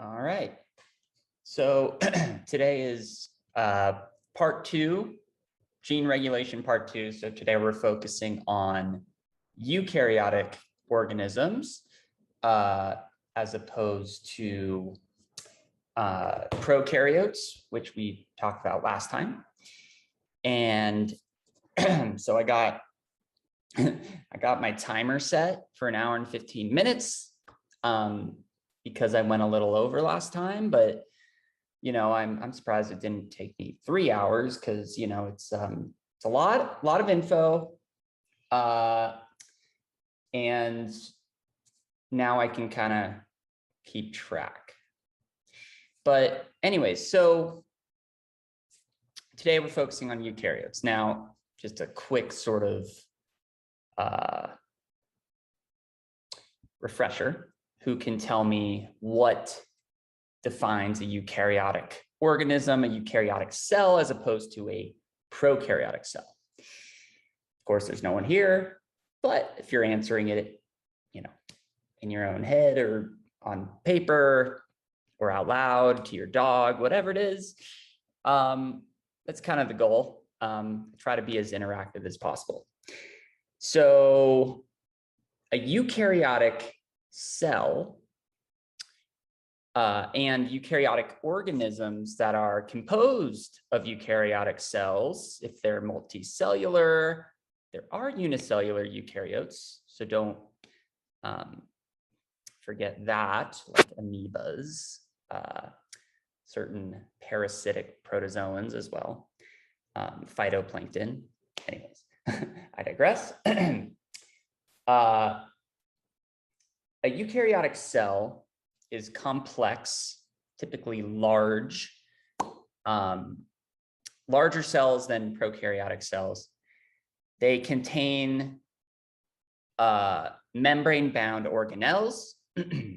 All right. So today is part 2, gene regulation part 2. So today we're focusing on eukaryotic organisms as opposed to prokaryotes, which we talked about last time. And so I got my timer set for 1 hour and 15 minutes because I went a little over last time, but I'm surprised it didn't take me 3 hours because it's a lot of info, and now I can kind of keep track. But anyways, so today we're focusing on eukaryotes. Now, just a quick sort of refresher. Who can tell me what defines a eukaryotic organism, a eukaryotic cell, as opposed to a prokaryotic cell? Of course, there's no one here, but if you're answering it, in your own head or on paper or out loud to your dog, whatever it is, that's kind of the goal. Try to be as interactive as possible. So a eukaryotic cell and eukaryotic organisms that are composed of eukaryotic cells, if they're multicellular, there are unicellular eukaryotes, so don't forget that, like amoebas, certain parasitic protozoans as well, phytoplankton. Anyways, I digress. A eukaryotic cell is complex, typically large, larger cells than prokaryotic cells. They contain membrane-bound organelles,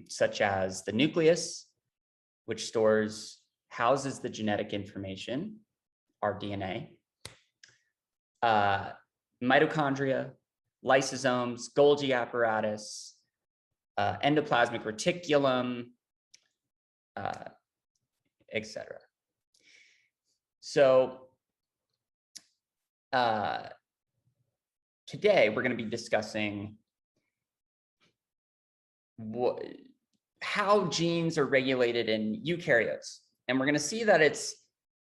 such as the nucleus, which houses the genetic information, our DNA, mitochondria, lysosomes, Golgi apparatus, endoplasmic reticulum, etc. So today we're going to be discussing how genes are regulated in eukaryotes, and we're going to see that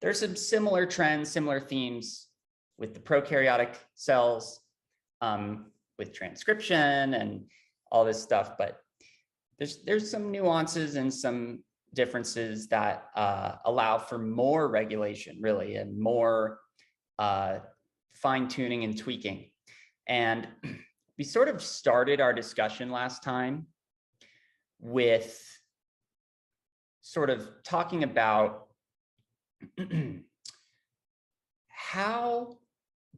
there's some similar trends, similar themes with the prokaryotic cells, with transcription and all this stuff, but there's some nuances and some differences that allow for more regulation, really, and more fine-tuning and tweaking. And we sort of started our discussion last time with sort of talking about how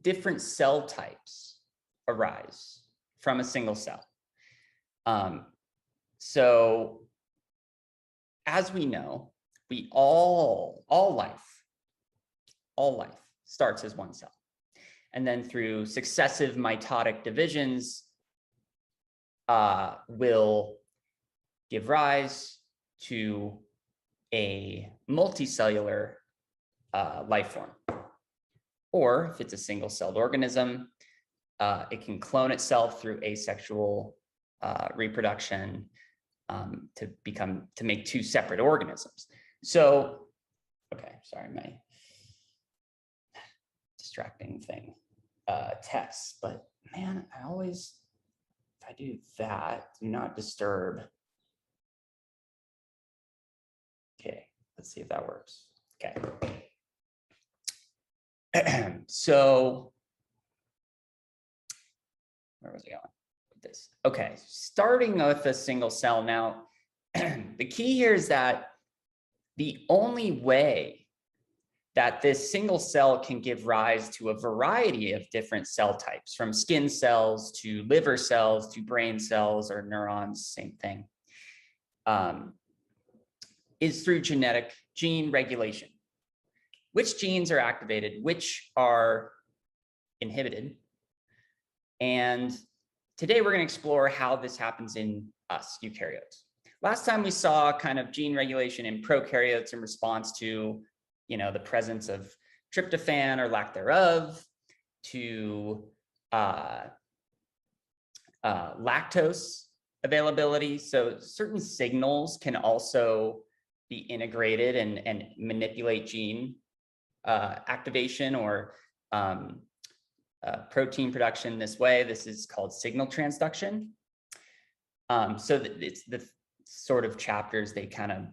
different cell types arise from a single cell. So as we know, all life starts as one cell. And then through successive mitotic divisions will give rise to a multicellular life form. Or if it's a single-celled organism, it can clone itself through asexual reproduction to make two separate organisms. So, okay, sorry, my distracting thing, text, but man, if I do that, do not disturb. Okay, let's see if that works. Okay. So where was I going with this? Okay, starting with a single cell. Now, the key here is that the only way that this single cell can give rise to a variety of different cell types, from skin cells to liver cells to brain cells or neurons, same thing, is through gene regulation. Which genes are activated, which are inhibited. And today we're going to explore how this happens in us, eukaryotes. last time we saw kind of gene regulation in prokaryotes in response to, the presence of tryptophan or lack thereof, to lactose availability. So certain signals can also be integrated and manipulate gene activation or protein production this way. This is called signal transduction. So it's the sort of chapters they kind of,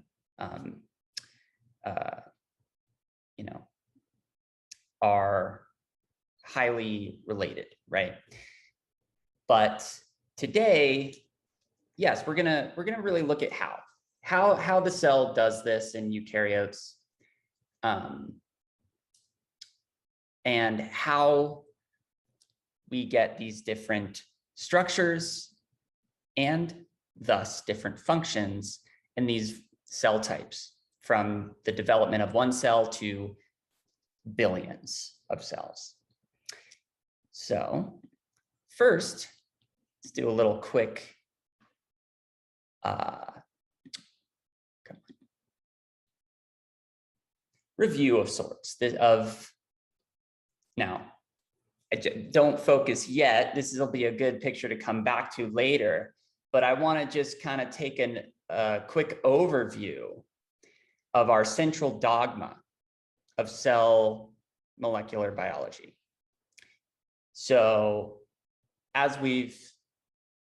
are highly related, right? But today, yes, we're gonna really look at how the cell does this in eukaryotes, and how we get these different structures and thus different functions in these cell types, from the development of one cell to billions of cells. So first, let's do a little quick review of sorts now. Don't focus yet. This will be a good picture to come back to later, but I want to just kind of take a quick overview of our central dogma of cell molecular biology. So as we've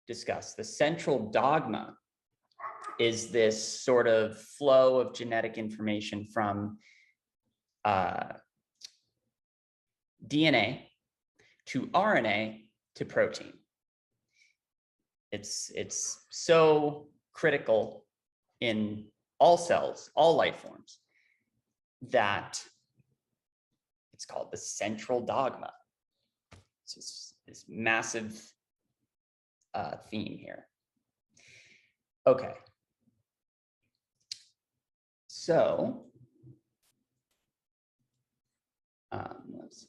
discussed, the central dogma is this sort of flow of genetic information from DNA to RNA to protein. It's so critical in all cells, all life forms, that it's called the central dogma. It's just this massive theme here. Okay. So, let's see.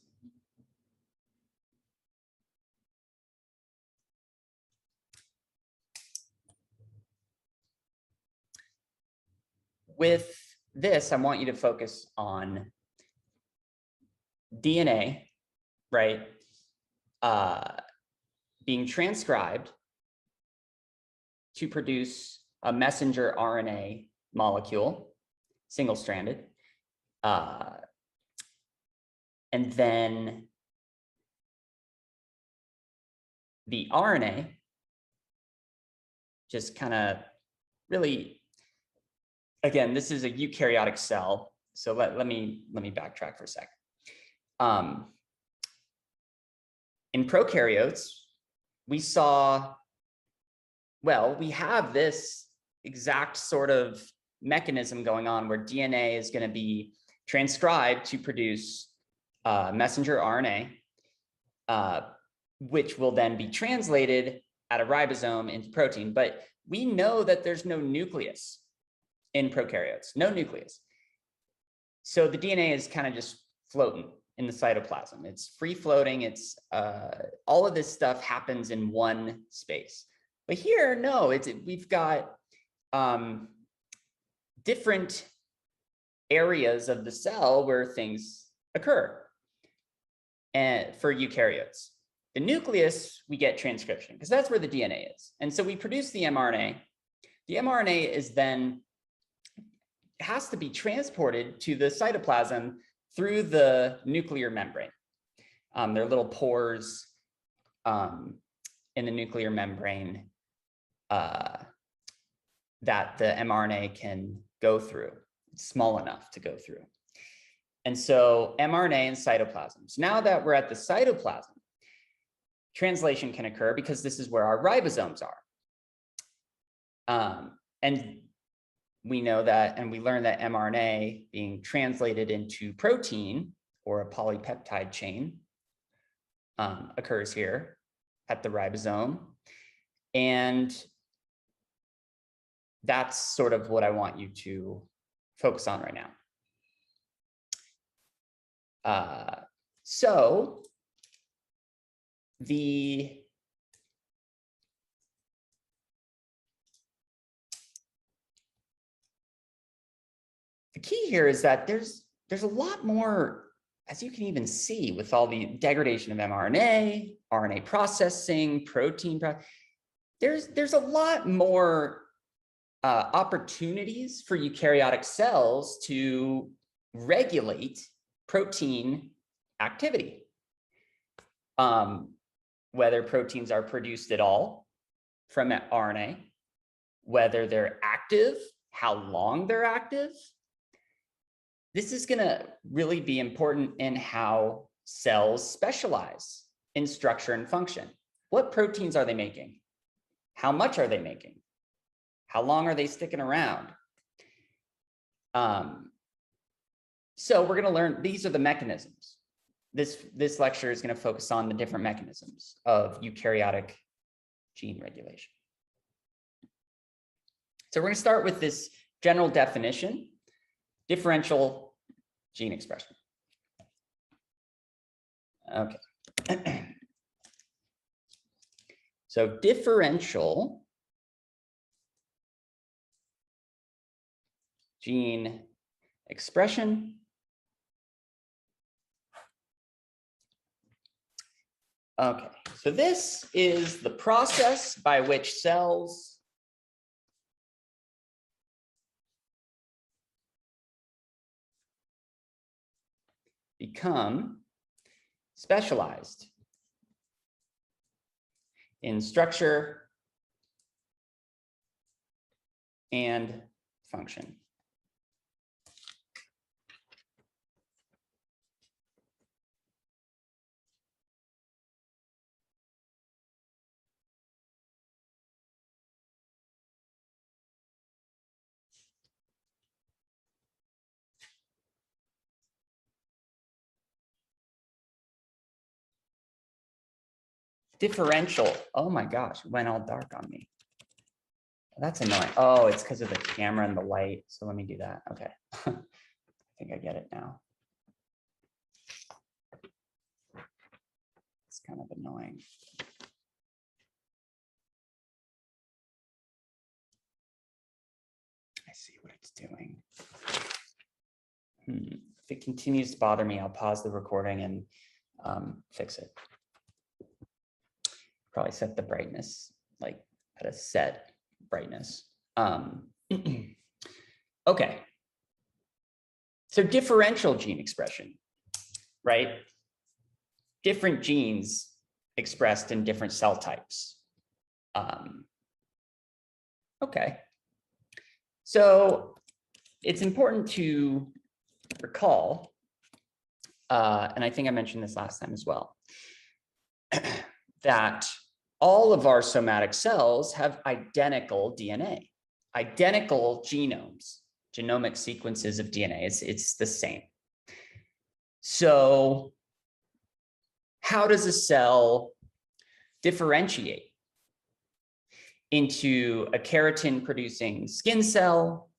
With this, I want you to focus on DNA, right? Being transcribed to produce a messenger RNA molecule, single-stranded, and then the RNA just kind of really, again, this is a eukaryotic cell. So let me backtrack for a second. In prokaryotes, we saw, well, we have this exact sort of mechanism going on where DNA is going to be transcribed to produce messenger RNA, which will then be translated at a ribosome into protein. But we know that there's no nucleus in prokaryotes, no nucleus. So the DNA is kind of just floating in the cytoplasm. It's free floating. It's all of this stuff happens in one space. But here, no, we've got different areas of the cell where things occur. And for eukaryotes, the nucleus, we get transcription because that's where the DNA is. And so we produce the mRNA. The mRNA is then has to be transported to the cytoplasm through the nuclear membrane. There are little pores in the nuclear membrane that the mRNA can go through. It's small enough to go through. And so mRNA and cytoplasm. So now that we're at the cytoplasm, translation can occur because this is where our ribosomes are. And we know that, and we learned that mRNA being translated into protein or a polypeptide chain occurs here at the ribosome. And that's sort of what I want you to focus on right now. So the the key here is that there's a lot more, as you can even see with all the degradation of mRNA, RNA processing, protein. There's a lot more opportunities for eukaryotic cells to regulate protein activity. Whether proteins are produced at all from RNA, whether they're active, how long they're active. This is going to really be important in how cells specialize in structure and function. What proteins are they making? How much are they making? How long are they sticking around? So we're going to learn, these are the mechanisms. This lecture is going to focus on the different mechanisms of eukaryotic gene regulation. So we're going to start with this general definition, differential gene expression. Okay. So differential gene expression okay, so this is the process by which cells become specialized in structure and function. Differential. Oh my gosh, it went all dark on me. That's annoying. Oh, it's because of the camera and the light. So let me do that. Okay. I think I get it now. It's kind of annoying. I see what it's doing. If it continues to bother me, I'll pause the recording and fix it. Probably set the brightness like at a set brightness. Okay. So differential gene expression, right? Different genes expressed in different cell types. Okay. So it's important to recall, and I think I mentioned this last time as well, that all of our somatic cells have identical DNA, identical genomes, genomic sequences of DNA. It's the same. So how does a cell differentiate into a keratin producing skin cell,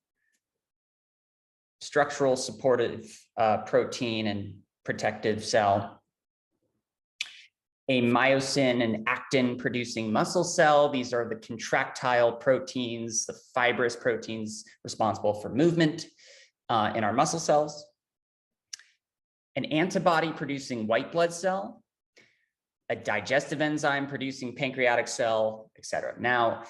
structural supportive protein and protective cell, a myosin and actin producing muscle cell? These are the contractile proteins, the fibrous proteins responsible for movement in our muscle cells. An antibody producing white blood cell, a digestive enzyme producing pancreatic cell, etc. Now,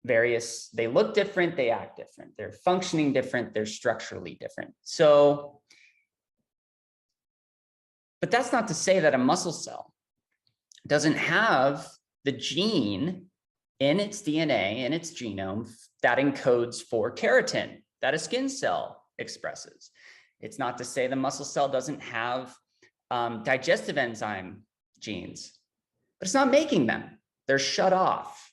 they look different, they act different, they're functioning different, they're structurally different. So, but that's not to say that a muscle cell doesn't have the gene in its DNA, in its genome, that encodes for keratin that a skin cell expresses. It's not to say the muscle cell doesn't have digestive enzyme genes, but it's not making them. They're shut off.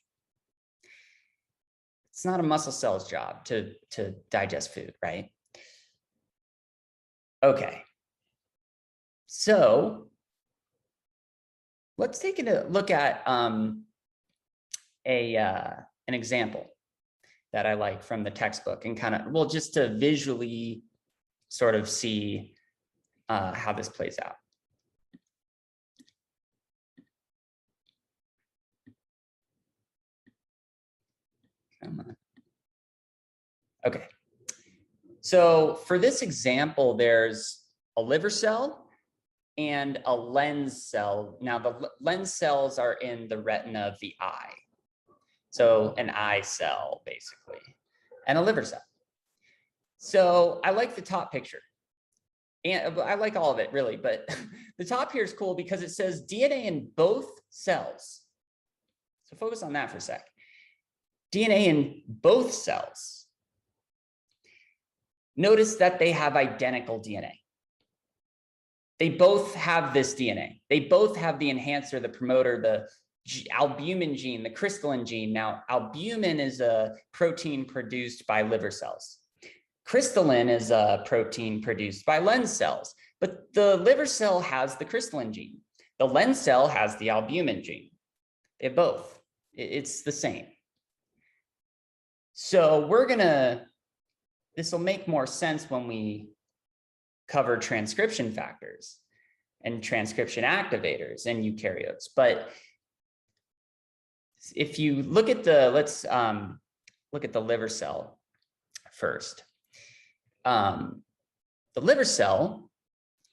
It's not a muscle cell's job to digest food, right? Okay. So let's take a look at an example that I like from the textbook, and kind of, well, just to visually sort of see how this plays out. Come on. Okay. So for this example, there's a liver cell and a lens cell. Now the lens cells are in the retina of the eye. So an eye cell basically, and a liver cell. So I like the top picture. And I like all of it really, but the top here is cool because it says DNA in both cells. So focus on that for a sec. DNA in both cells. Notice that they have identical DNA. They both have this DNA. They both have the enhancer, the promoter, the albumin gene, the crystalline gene. Now, albumin is a protein produced by liver cells. Crystalline is a protein produced by lens cells, but the liver cell has the crystalline gene. The lens cell has the albumin gene. They have both. It's the same. So this will make more sense when we cover transcription factors and transcription activators in eukaryotes. But if you look at let's look at the liver cell first. The liver cell,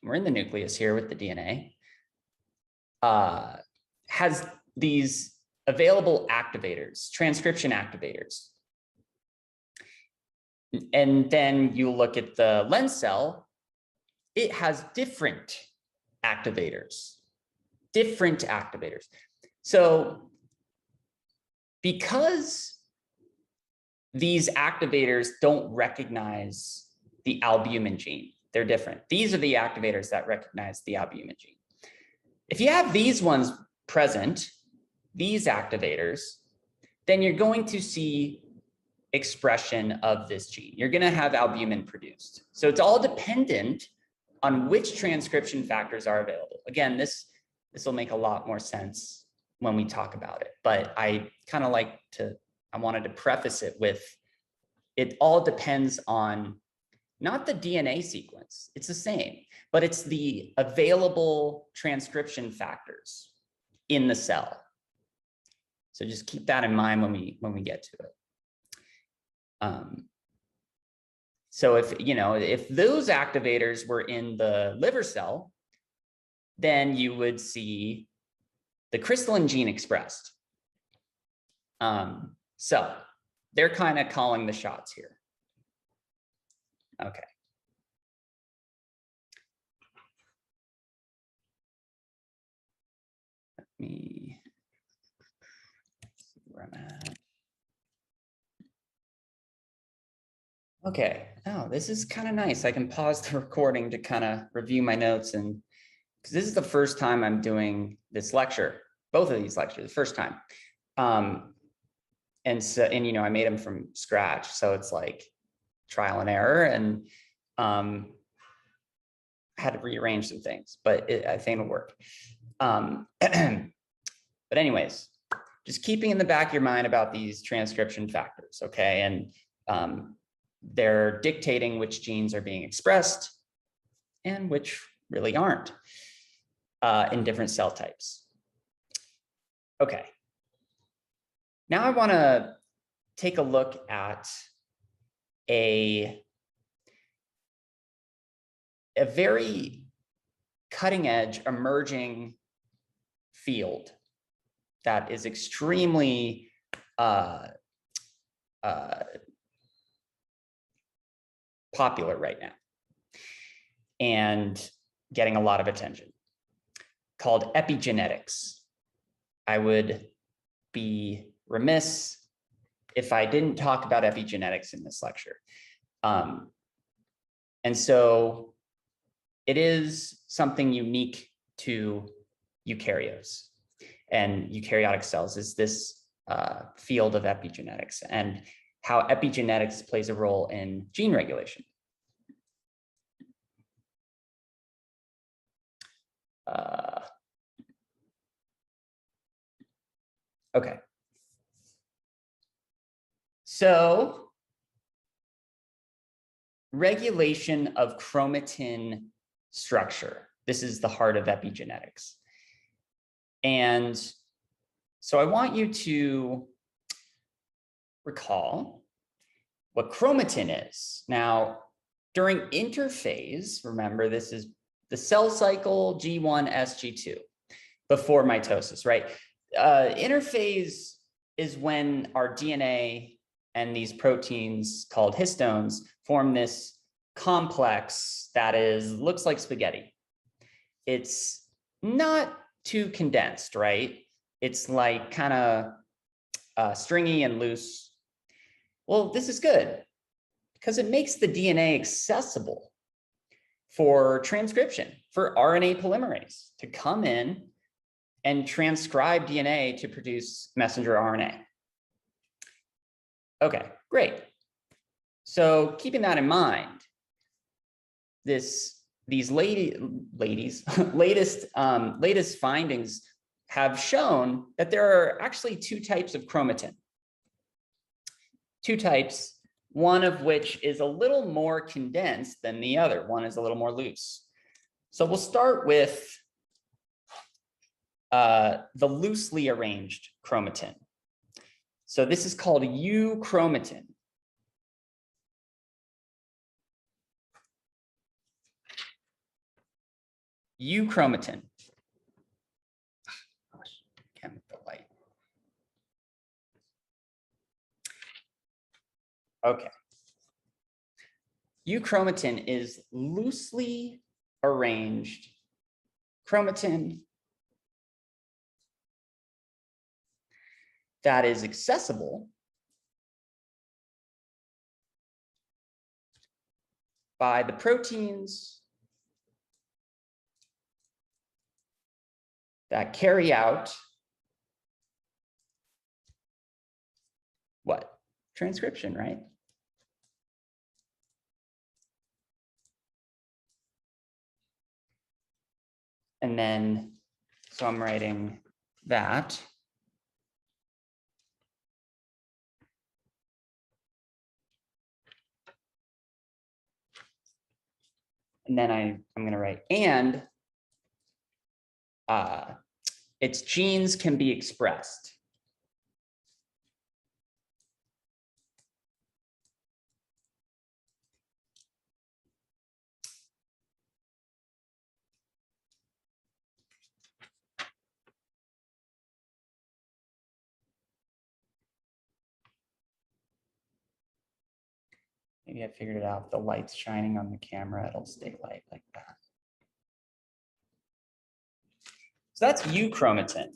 we're in the nucleus here with the DNA, has these available activators, transcription activators. And then you look at the lens cell, it has different activators. So because these activators don't recognize the albumin gene, they're different. These are the activators that recognize the albumin gene. If you have these ones present, these activators, then you're going to see expression of this gene. You're going to have albumin produced. So it's all dependent on which transcription factors are available. Again, this will make a lot more sense when we talk about it, but I wanted to preface it with, it all depends on not the DNA sequence, it's the same, but it's the available transcription factors in the cell. So just keep that in mind when we get to it. So if those activators were in the liver cell, then you would see the crystalline gene expressed. So they're kind of calling the shots here. Okay. Let me see where I'm at. Okay. Oh, this is kind of nice. I can pause the recording to kind of review my notes, and because this is the first time I'm doing this lecture, both of these lectures, the first time. And I made them from scratch, so it's like trial and error, and had to rearrange some things, but I think it'll work. But anyways, just keeping in the back of your mind about these transcription factors, okay? And they're dictating which genes are being expressed and which really aren't in different cell types. Okay. Now I want to take a look at a very cutting edge emerging field that is extremely popular right now and getting a lot of attention, called epigenetics. I would be remiss if I didn't talk about epigenetics in this lecture. And so it is something unique to eukaryotes and eukaryotic cells, is this field of epigenetics and how epigenetics plays a role in gene regulation. Okay. So regulation of chromatin structure. This is the heart of epigenetics. And so I want you to recall what chromatin is. Now, During interphase, remember this is the cell cycle G1, SG2 before mitosis, right? Interphase is when our DNA and these proteins called histones form this complex that looks like spaghetti. It's not too condensed, right? It's like kind of stringy and loose. Well, this is good because it makes the DNA accessible for transcription, for RNA polymerase to come in and transcribe DNA to produce messenger RNA. Okay, great. So keeping that in mind, these latest findings have shown that there are actually two types of chromatin. Two types, one of which is a little more condensed than the other. One is a little more loose. So we'll start with the loosely arranged chromatin. So this is called euchromatin. Euchromatin. Can't with the light. Okay. Euchromatin is loosely arranged chromatin that is accessible by the proteins that carry out what? Transcription, right? And then, so I'm writing that. And then I'm going to write, and its genes can be expressed. Maybe I figured it out. If the light's shining on the camera, it'll stay light like that. So that's euchromatin.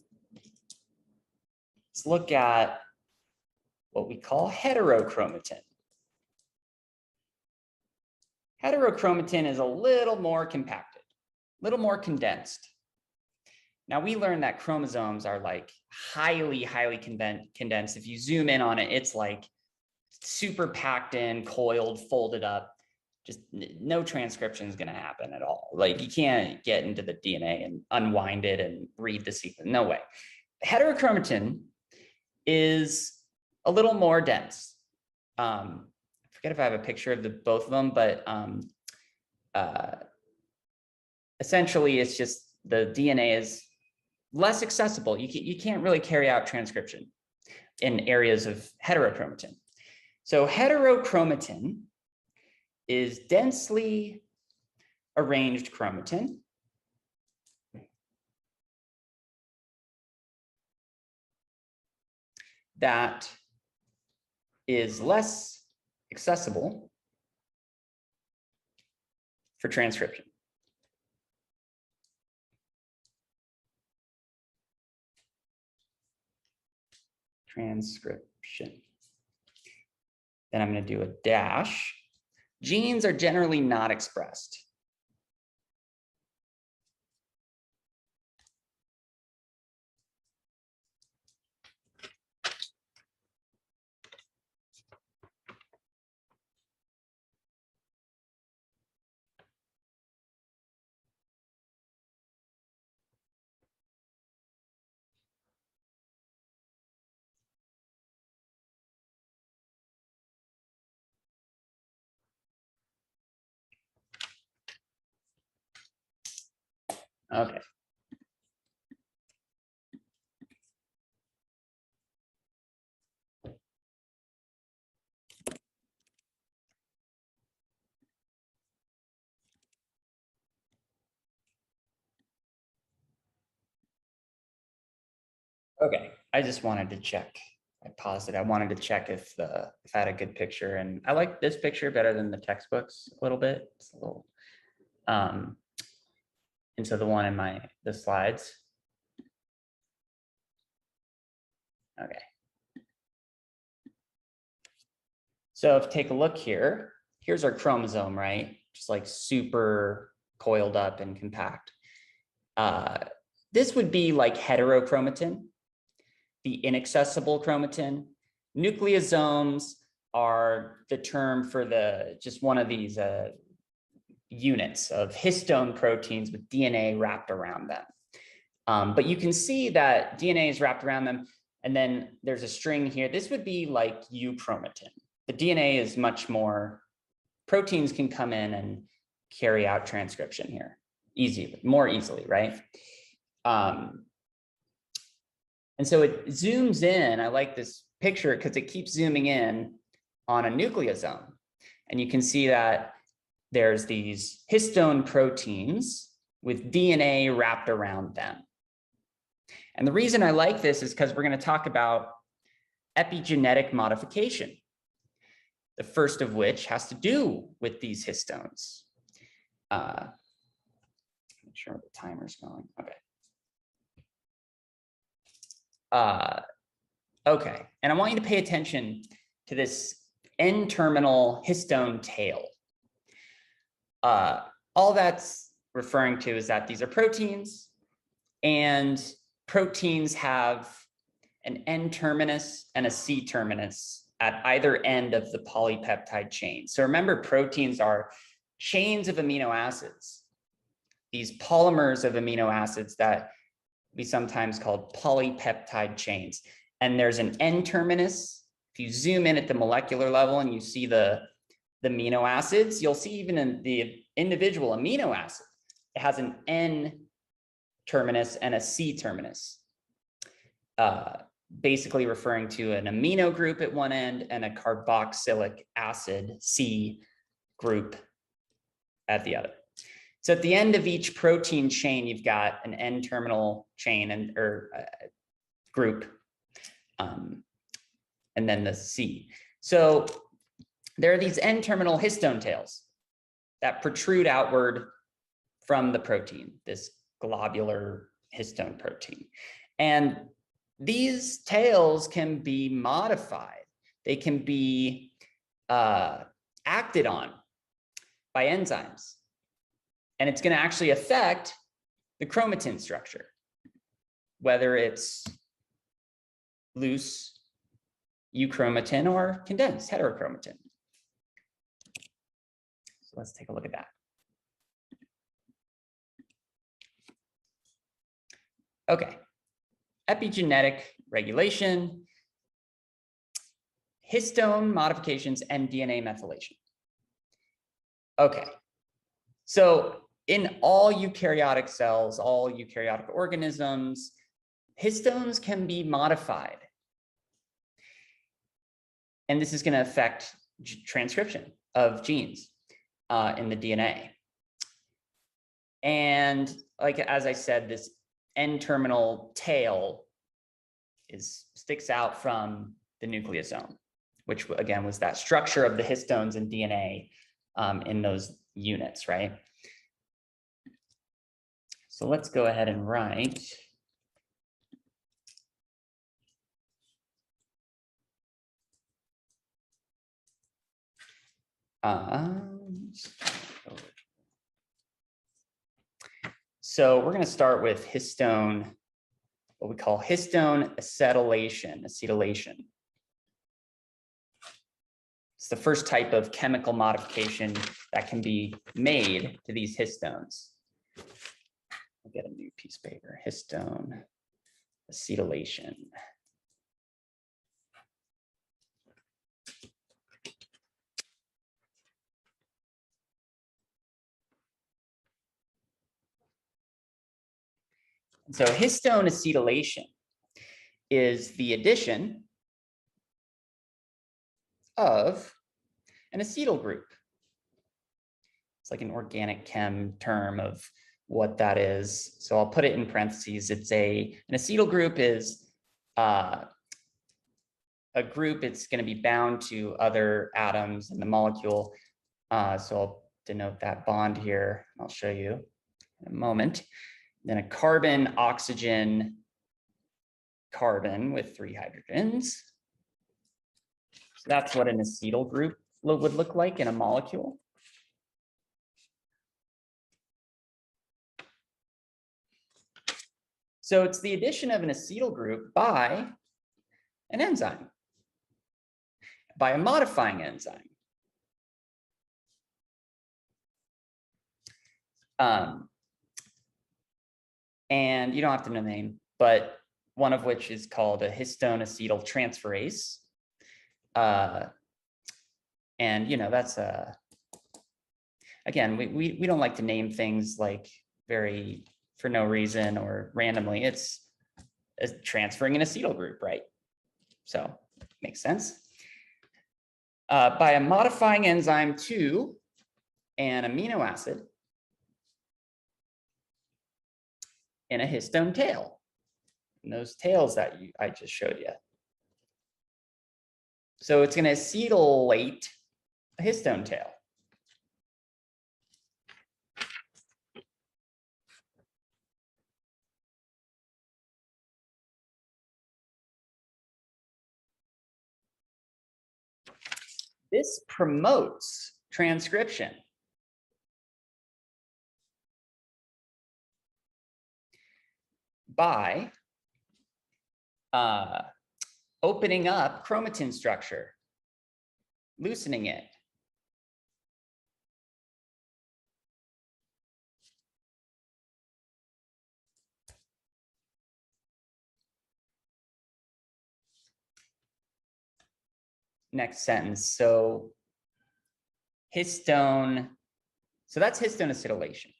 Let's look at what we call heterochromatin. Heterochromatin is a little more compacted, a little more condensed. Now we learned that chromosomes are like highly condensed. If you zoom in on it, it's like super packed in, coiled, folded up. Just no transcription is going to happen at all. Like you can't get into the DNA and unwind it and read the sequence. No way. Heterochromatin is a little more dense. I forget if I have a picture of both of them, but essentially it's just the DNA is less accessible. You can't really carry out transcription in areas of heterochromatin. So heterochromatin is densely arranged chromatin that is less accessible for transcription. Transcription. Then I'm going to do a dash. Genes are generally not expressed. Okay. Okay, I just wanted to check. I paused it. I wanted to check if I had a good picture, and I like this picture better than the textbooks a little bit. It's a little, and so the one in the slides. Okay. So if you take a look here, here's our chromosome, right? Just like super coiled up and compact. This would be like heterochromatin, the inaccessible chromatin. Nucleosomes are the term for just one of these units of histone proteins with DNA wrapped around them. But you can see that DNA is wrapped around them, and then there's a string here. This would be like euchromatin. The DNA is much more, proteins can come in and carry out transcription here more easily, right? And so it zooms in. I like this picture because it keeps zooming in on a nucleosome. And you can see that there's these histone proteins with DNA wrapped around them. And the reason I like this is because we're going to talk about epigenetic modification, the first of which has to do with these histones. Make sure the timer's going. Okay. Okay, and I want you to pay attention to this N-terminal histone tail. All that's referring to is that these are proteins, and proteins have an N-terminus and a C-terminus at either end of the polypeptide chain. So remember, proteins are chains of amino acids, these polymers of amino acids that we sometimes call polypeptide chains. And there's an N-terminus. If you zoom in at the molecular level and you see the amino acids, you'll see even in the individual amino acid, it has an N-terminus and a C-terminus, basically referring to an amino group at one end and a carboxylic acid C group at the other. So at the end of each protein chain, you've got an N-terminal chain or group, and then the C. So there are these N-terminal histone tails that protrude outward from the protein, this globular histone protein. And these tails can be modified. They can be acted on by enzymes. And it's going to actually affect the chromatin structure, whether it's loose euchromatin or condensed heterochromatin. So let's take a look at that. Okay, epigenetic regulation, histone modifications, and DNA methylation. Okay, so in all eukaryotic cells, all eukaryotic organisms, histones can be modified. And this is going to affect transcription of genes in the DNA. And like, as I said, this N-terminal tail sticks out from the nucleosome, which again was that structure of the histones and DNA in those units, right? So let's go ahead and write. So we're going to start with histone, what we call histone acetylation. It's the first type of chemical modification that can be made to these histones. I'll get a new piece of paper, histone acetylation. So histone acetylation is the addition of an acetyl group. It's like an organic chem term of what that is. So I'll put it in parentheses. An acetyl group is a group, it's going to be bound to other atoms in the molecule. So I'll denote that bond here. I'll show you in a moment. Then a carbon, oxygen, carbon with 3 hydrogens. So that's what an acetyl group would look like in a molecule. So it's the addition of an acetyl group by an enzyme, by a modifying enzyme. And you don't have to know the name, but one of which is called a histone acetyl transferase. And that's again, we don't like to name things like for no reason or randomly. It's transferring an acetyl group, right? So makes sense. By a modifying enzyme to an amino acid in a histone tail, and those tails that I just showed you. So it's going to acetylate a histone tail. This promotes transcription. By opening up chromatin structure, loosening it. Next sentence. So histone, so that's histone acetylation.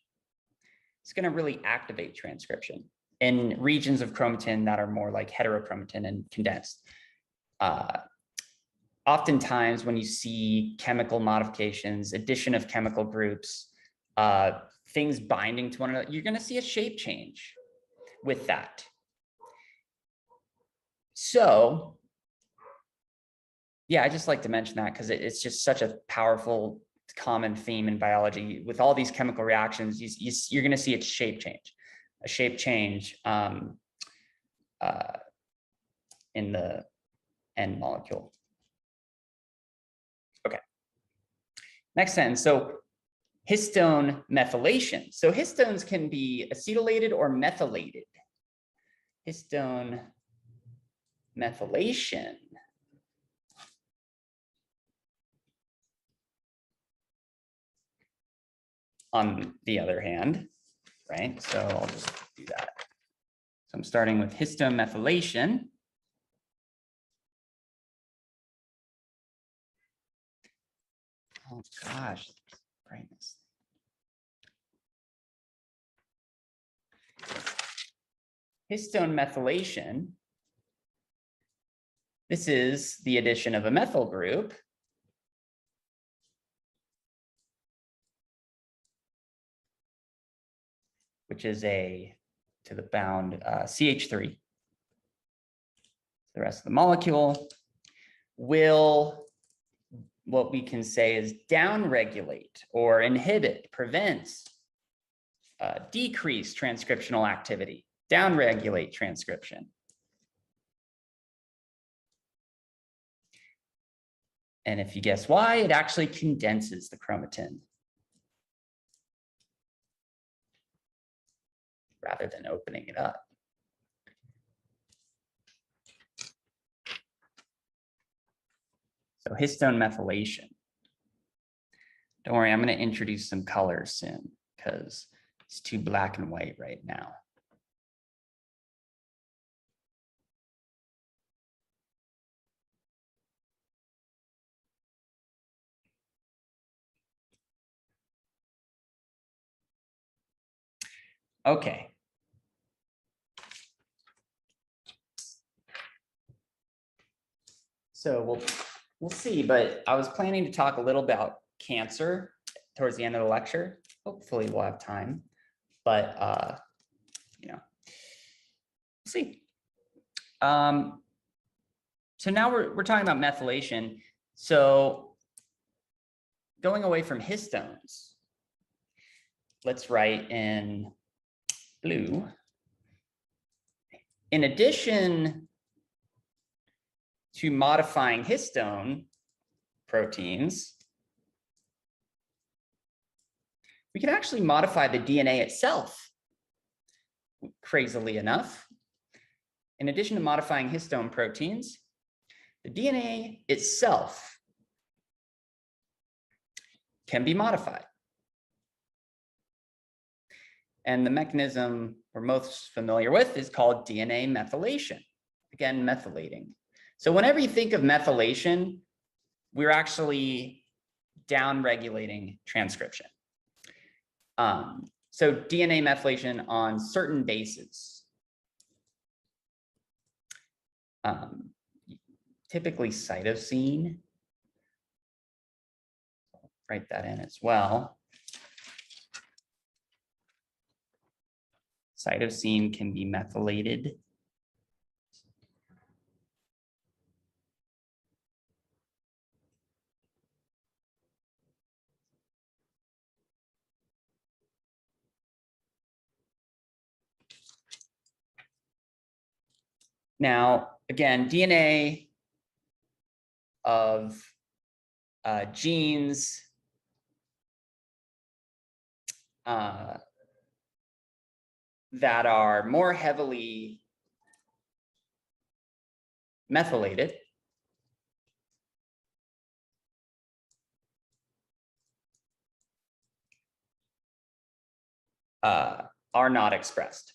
It's going to really activate transcription in regions of chromatin that are more like heterochromatin and condensed. Oftentimes when you see chemical modifications, addition of chemical groups, things binding to one another, you're going to see a shape change with that. So yeah, I just like to mention that because it's just such a powerful common theme in biology. With all these chemical reactions, you're going to see a shape change in the end molecule. Okay. Next sentence. So histone methylation. So histones can be acetylated or methylated. Histone methylation. On the other hand, right? So I'll just do that. So I'm starting with histone methylation. Oh gosh, brightness. Histone methylation. This is the addition of a methyl group. Which is to the bound CH3. The rest of the molecule will, what we can say is downregulate or inhibit, prevent, decrease transcriptional activity, downregulate transcription. And if you guess why, it actually condenses the chromatin rather than opening it up. So histone methylation. Don't worry, I'm going to introduce some colors soon because it's too black and white right now. Okay. So we'll see, but I was planning to talk a little about cancer towards the end of the lecture. Hopefully we'll have time, but we'll see. So now we're talking about methylation. So going away from histones, let's write in blue. In addition to modifying histone proteins, we can actually modify the DNA itself, crazily enough. In addition to modifying histone proteins, the DNA itself can be modified. And the mechanism we're most familiar with is called DNA methylation. Again, methylating. So whenever you think of methylation, we're actually downregulating transcription. So DNA methylation on certain bases. Typically cytosine. Write that in as well. Cytosine can be methylated. Now, again, DNA of genes that are more heavily methylated are not expressed.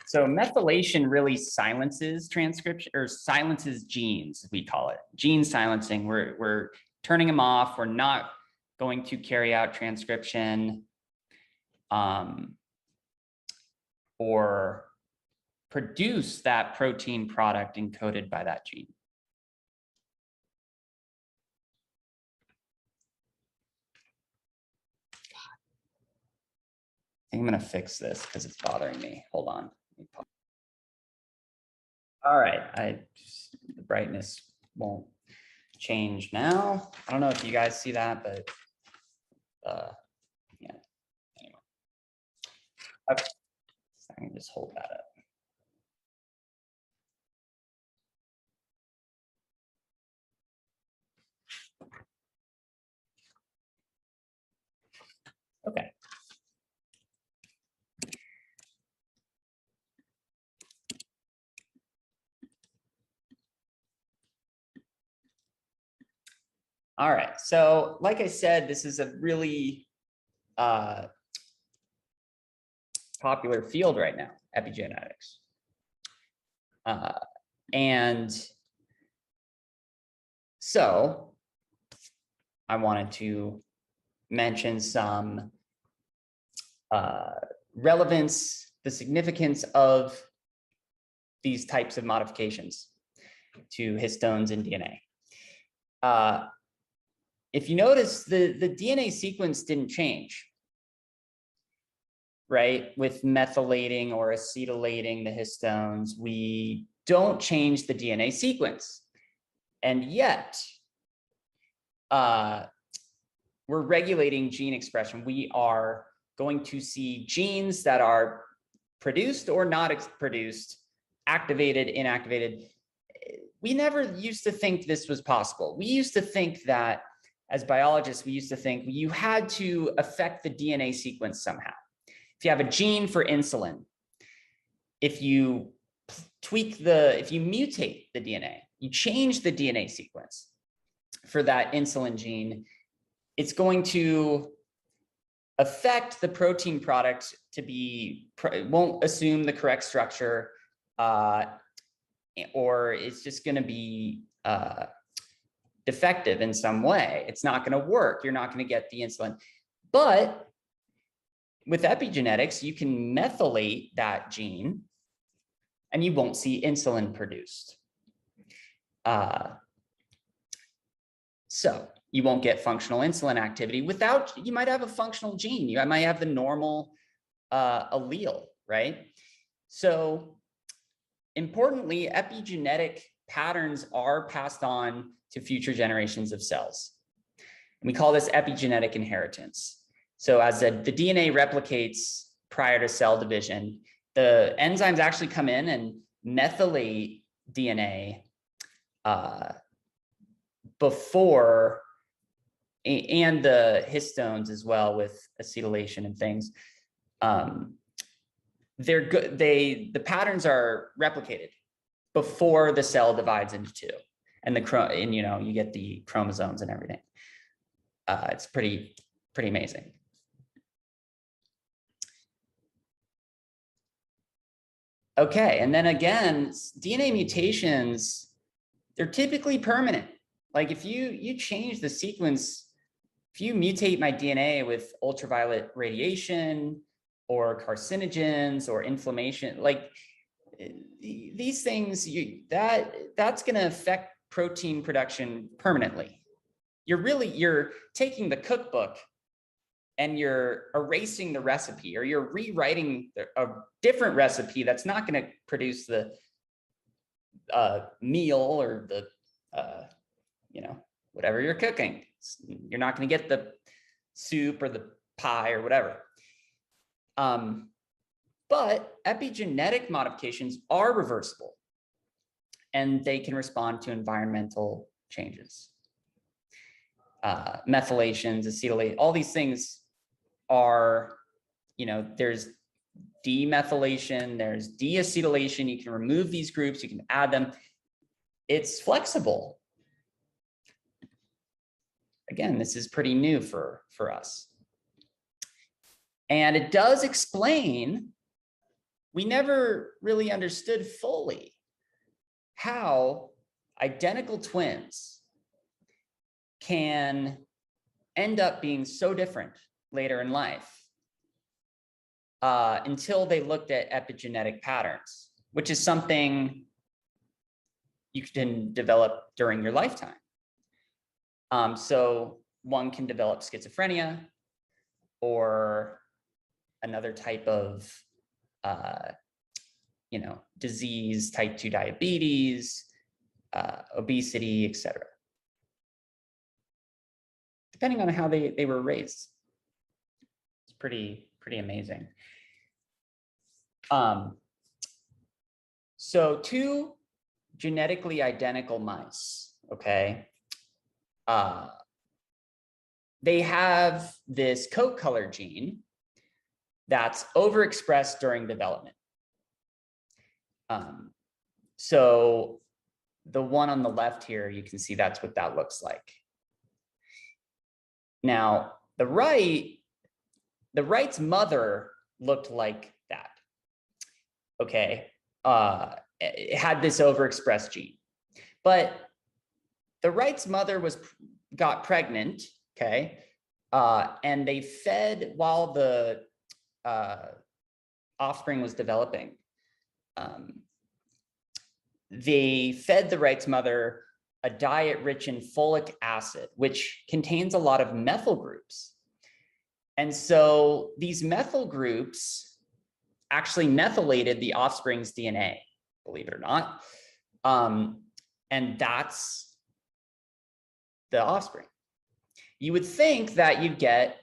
So methylation really silences transcription, or silences genes, we call it. Gene silencing, we're turning them off. We're not going to carry out transcription or produce that protein product encoded by that gene. I think I'm going to fix this because it's bothering me. Hold on. All right, the brightness won't change now. I don't know if you guys see that, but yeah. Anyway, okay. So I can just hold that up. Okay. All right, so like I said, this is a really popular field right now, epigenetics. And so I wanted to mention some relevance, the significance of these types of modifications to histones and DNA. If you notice, the DNA sequence didn't change, right? With methylating or acetylating the histones, we don't change the DNA sequence. And yet, we're regulating gene expression. We are going to see genes that are produced or not produced, activated, inactivated. We never used to think this was possible. We used to think that, as biologists, we used to think you had to affect the DNA sequence somehow. If you have a gene for insulin, if you if you mutate the DNA, you change the DNA sequence for that insulin gene, it's going to affect the protein product to be, it won't assume the correct structure, or it's just going to be defective in some way. It's not going to work. You're not going to get the insulin. But with epigenetics, you can methylate that gene and you won't see insulin produced. So you won't get functional insulin activity without, you might have a functional gene. You might have the normal allele, right? So importantly, epigenetic patterns are passed on to future generations of cells. And we call this epigenetic inheritance. So as the DNA replicates prior to cell division, the enzymes actually come in and methylate DNA before, and the histones as well with acetylation and things. They're good. The patterns are replicated before the cell divides into two, and you get the chromosomes and everything. It's pretty amazing. Okay, and then again, DNA mutations, they're typically permanent. Like if you change the sequence, if you mutate my DNA with ultraviolet radiation or carcinogens or inflammation, like these things, that's going to affect protein production permanently. You're taking the cookbook and you're erasing the recipe, or you're rewriting a different recipe that's not going to produce the meal or the whatever you're cooking. You're not going to get the soup or the pie or whatever. But epigenetic modifications are reversible, and they can respond to environmental changes. Methylations, acetylate, all these things are, there's demethylation, there's deacetylation. You can remove these groups, you can add them. It's flexible. Again, this is pretty new for us. And it does explain, we never really understood fully how identical twins can end up being so different later in life until they looked at epigenetic patterns, which is something you can develop during your lifetime. So one can develop schizophrenia or another type of disease, type 2 diabetes, obesity, etc. Depending on how they were raised. It's pretty amazing. So two genetically identical mice, okay? They have this coat color gene that's overexpressed during development. So the one on the left here, you can see that's what that looks like. Now, the right's mother looked like that. Okay, it had this overexpressed gene, but the right's mother got pregnant. Okay, and they fed while the offspring was developing. They fed the right's mother a diet rich in folic acid, which contains a lot of methyl groups. And so these methyl groups actually methylated the offspring's DNA, believe it or not. And that's the offspring. You would think that you'd get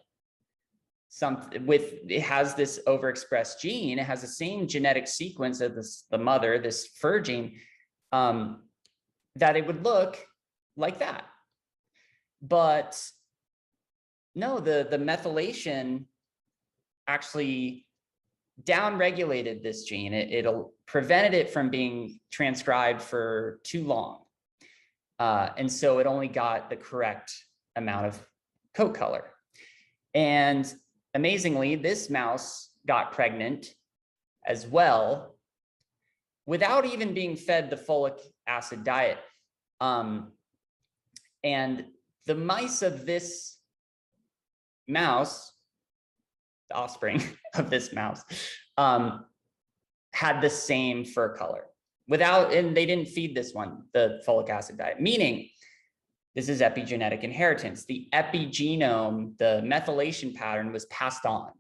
something it has this overexpressed gene, it has the same genetic sequence as the mother, this fur gene, that it would look like that. But no, the methylation actually downregulated this gene. It'll prevented it from being transcribed for too long. And so it only got the correct amount of coat color. And amazingly, this mouse got pregnant as well without even being fed the folic acid diet. And the mice of this mouse, the offspring of this mouse, had the same fur color and they didn't feed this one the folic acid diet, meaning this is epigenetic inheritance. The epigenome, the methylation pattern, was passed on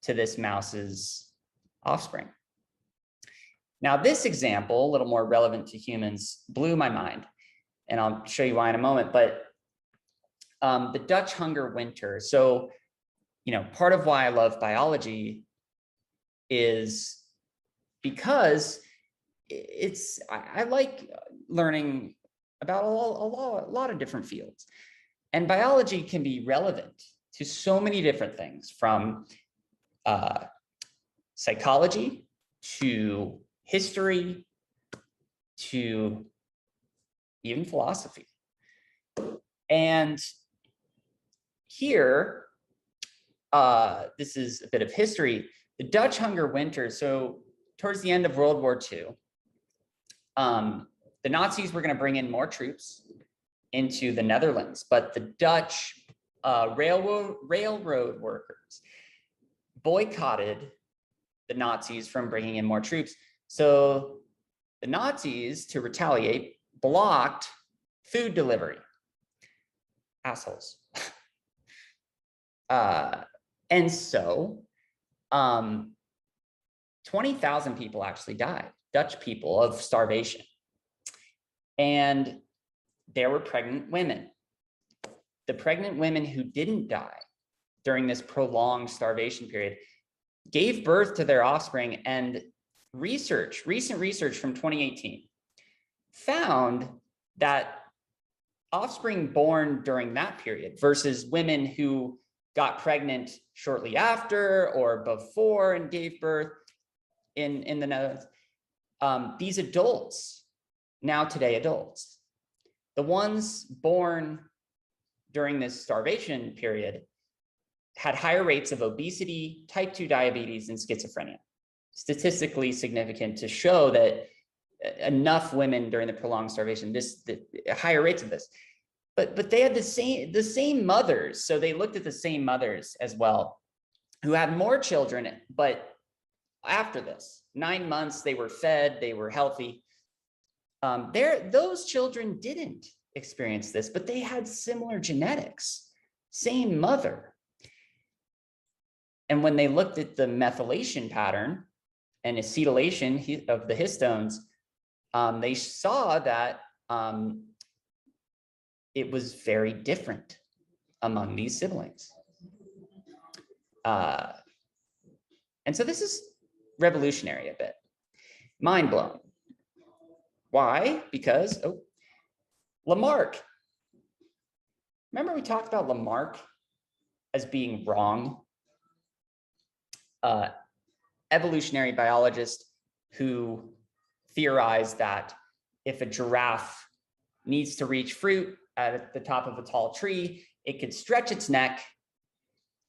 to this mouse's offspring. Now, this example, a little more relevant to humans, blew my mind, and I'll show you why in a moment. But the Dutch hunger winter. So, part of why I love biology is because I like learning about a lot of different fields, and biology can be relevant to so many different things, from psychology to history to even philosophy. And here, this is a bit of history. The Dutch hunger winter. So towards the end of World War II, the Nazis were going to bring in more troops into the Netherlands, but the Dutch railroad workers boycotted the Nazis from bringing in more troops. So the Nazis, to retaliate, blocked food delivery. Assholes. And so 20,000 people actually died, Dutch people, of starvation. And there were pregnant women. The pregnant women who didn't die during this prolonged starvation period gave birth to their offspring, and recent research from 2018 found that offspring born during that period versus women who got pregnant shortly after or before and gave birth in the Netherlands, these adults, now today adults, the ones born during this starvation period had higher rates of obesity, type 2 diabetes, and schizophrenia. Statistically significant to show that enough women during the prolonged starvation, the higher rates of this. But they had the same mothers. So they looked at the same mothers as well, who had more children, but after this, 9 months, they were fed, they were healthy. Those children didn't experience this, but they had similar genetics, same mother. And when they looked at the methylation pattern and acetylation of the histones, they saw that it was very different among these siblings. And so this is revolutionary a bit, mind-blowing. Why? Because, Lamarck. Remember we talked about Lamarck as being wrong? Evolutionary biologist who theorized that if a giraffe needs to reach fruit at the top of a tall tree, it could stretch its neck,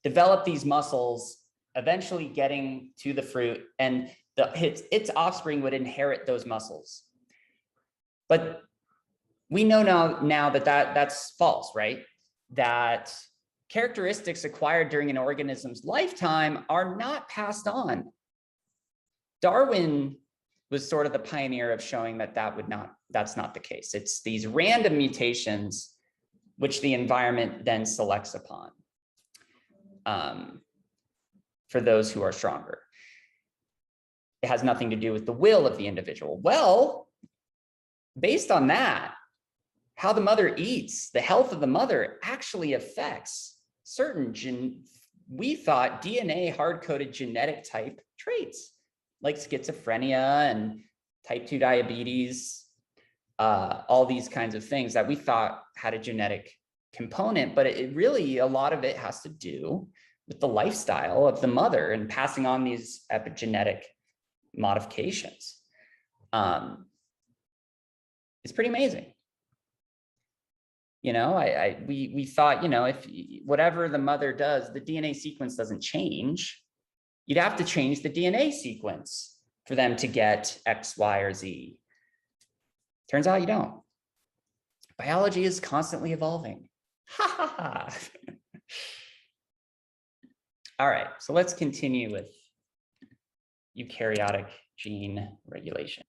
develop these muscles, eventually getting to the fruit, and its offspring would inherit those muscles. But we know now that that's false, right? That characteristics acquired during an organism's lifetime are not passed on. Darwin was sort of the pioneer of showing that that's not the case. It's these random mutations which the environment then selects upon for those who are stronger. It has nothing to do with the will of the individual. Well, based on that, how the mother eats, the health of the mother actually affects certain we thought DNA hard-coded genetic type traits like schizophrenia and type 2 diabetes, all these kinds of things that we thought had a genetic component, but it really, a lot of it has to do with the lifestyle of the mother and passing on these epigenetic modifications. It's pretty amazing. We thought, if whatever the mother does, the DNA sequence doesn't change. You'd have to change the DNA sequence for them to get X, Y, or Z. Turns out you don't. Biology is constantly evolving. Ha ha ha. All right, so let's continue with eukaryotic gene regulation.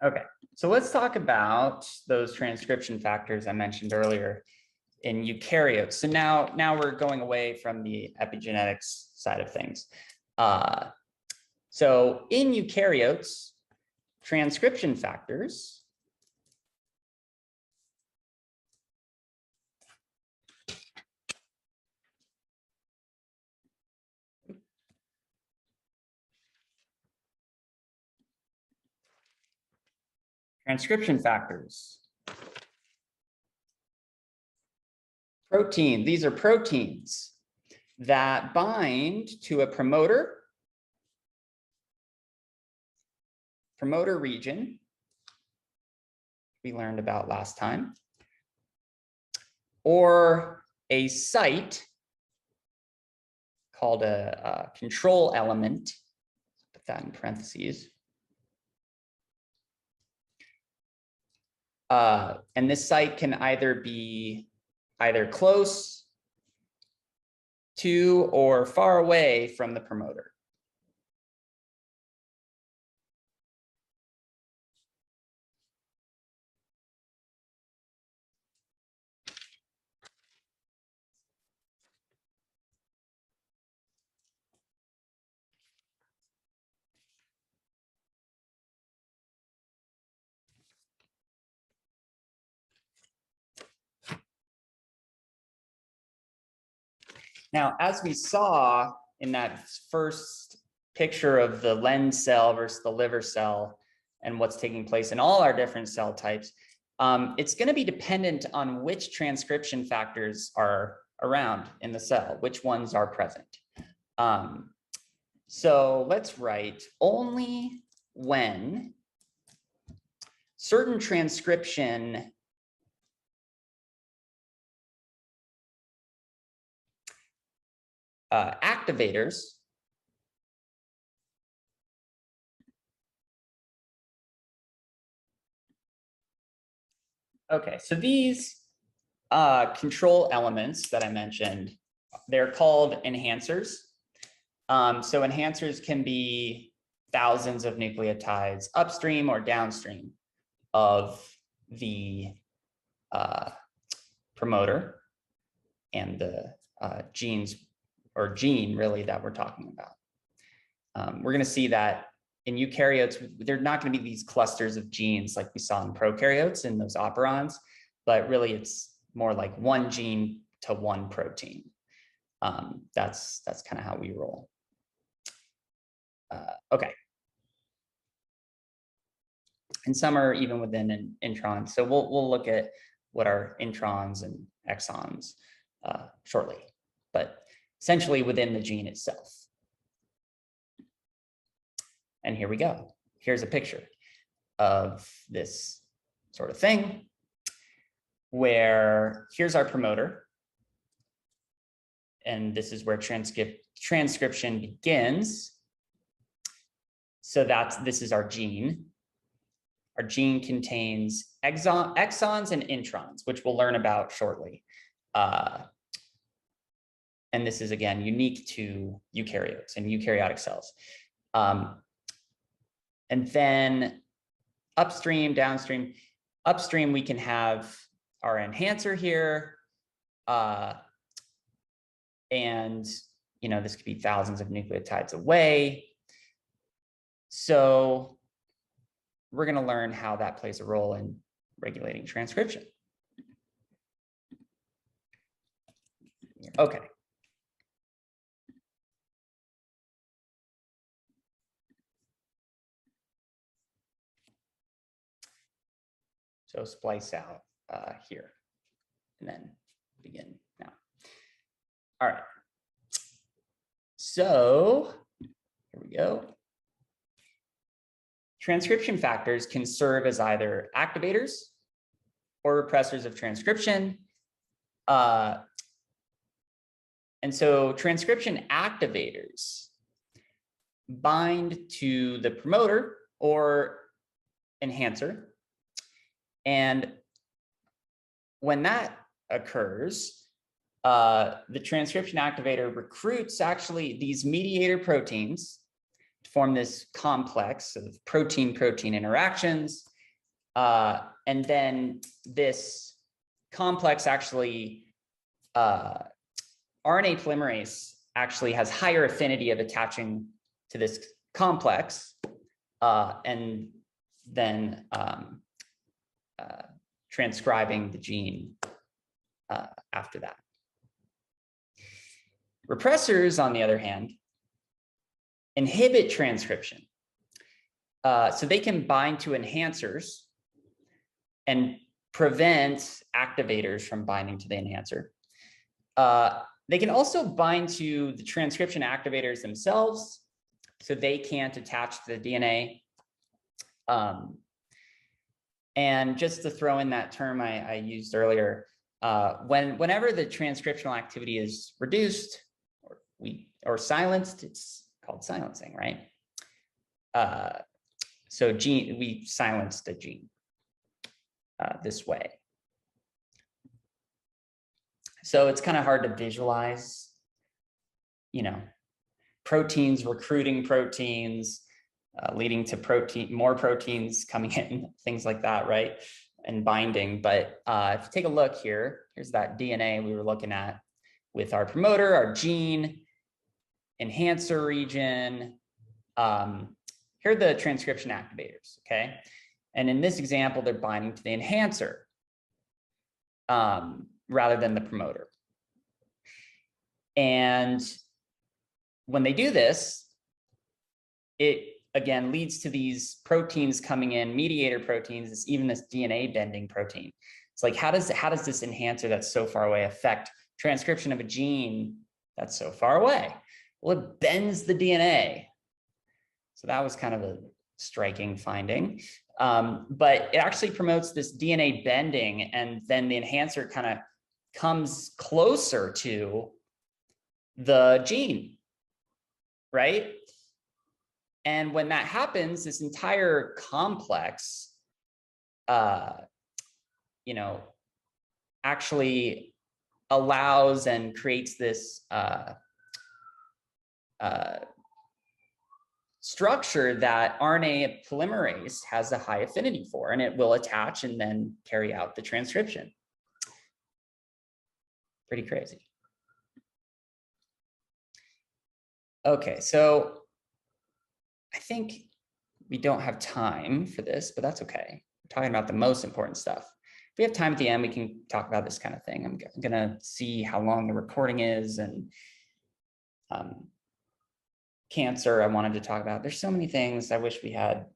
Okay, so let's talk about those transcription factors I mentioned earlier. in eukaryotes. So now we're going away from the epigenetics side of things. So in eukaryotes, transcription factors protein, these are proteins that bind to a promoter region we learned about last time, or a site called a control element, put that in parentheses. And this site can either be close to or far away from the promoter. Now, as we saw in that first picture of the lens cell versus the liver cell and what's taking place in all our different cell types, it's going to be dependent on which transcription factors are around in the cell, which ones are present. So let's write only when certain transcription activators okay, so these control elements that I mentioned, they're called enhancers. So enhancers can be thousands of nucleotides upstream or downstream of the promoter and the genes or gene really that we're talking about. We're going to see that in eukaryotes, they're not going to be these clusters of genes like we saw in prokaryotes in those operons, but really it's more like one gene to one protein. That's kind of how we roll. Okay. And some are even within an intron. So we'll look at what are introns and exons shortly, but essentially within the gene itself. And here we go. Here's a picture of this sort of thing where here's our promoter. And this is where transcription begins. So this is our gene. Our gene contains exons and introns, which we'll learn about shortly. And this is, again, unique to eukaryotes and eukaryotic cells. And then upstream, downstream. Upstream, we can have our enhancer here. And this could be thousands of nucleotides away. So we're going to learn how that plays a role in regulating transcription. Okay. So splice out here and then begin now. All right. So here we go. Transcription factors can serve as either activators or repressors of transcription. And so transcription activators bind to the promoter or enhancer. And when that occurs, the transcription activator recruits actually these mediator proteins to form this complex of protein-protein interactions. And then this complex actually RNA polymerase actually has higher affinity of attaching to this complex and then transcribing the gene after that. Repressors, on the other hand, inhibit transcription. So they can bind to enhancers and prevent activators from binding to the enhancer. They can also bind to the transcription activators themselves, so they can't attach to the DNA. And just to throw in that term I used earlier, whenever the transcriptional activity is reduced or silenced, it's called silencing, right? So we silenced a gene this way. So it's kind of hard to visualize, proteins recruiting proteins, leading to more proteins coming in, things like that, right? And binding. But if you take a look here, here's that DNA we were looking at with our promoter, our gene, enhancer region. Here are the transcription activators, okay? And in this example, they're binding to the enhancer rather than the promoter. And when they do this, it again leads to these proteins coming in, mediator proteins, even this DNA bending protein. It's like, how does this enhancer that's so far away affect transcription of a gene that's so far away? Well, it bends the DNA. So that was kind of a striking finding. But it actually promotes this DNA bending, and then the enhancer kind of comes closer to the gene, right? And when that happens, this entire complex, actually allows and creates this structure that RNA polymerase has a high affinity for, and it will attach and then carry out the transcription. Pretty crazy. Okay, so I think we don't have time for this, but that's okay. We're talking about the most important stuff. If we have time at the end, we can talk about this kind of thing. I'm gonna see how long the recording is, and cancer I wanted to talk about. There's so many things I wish we had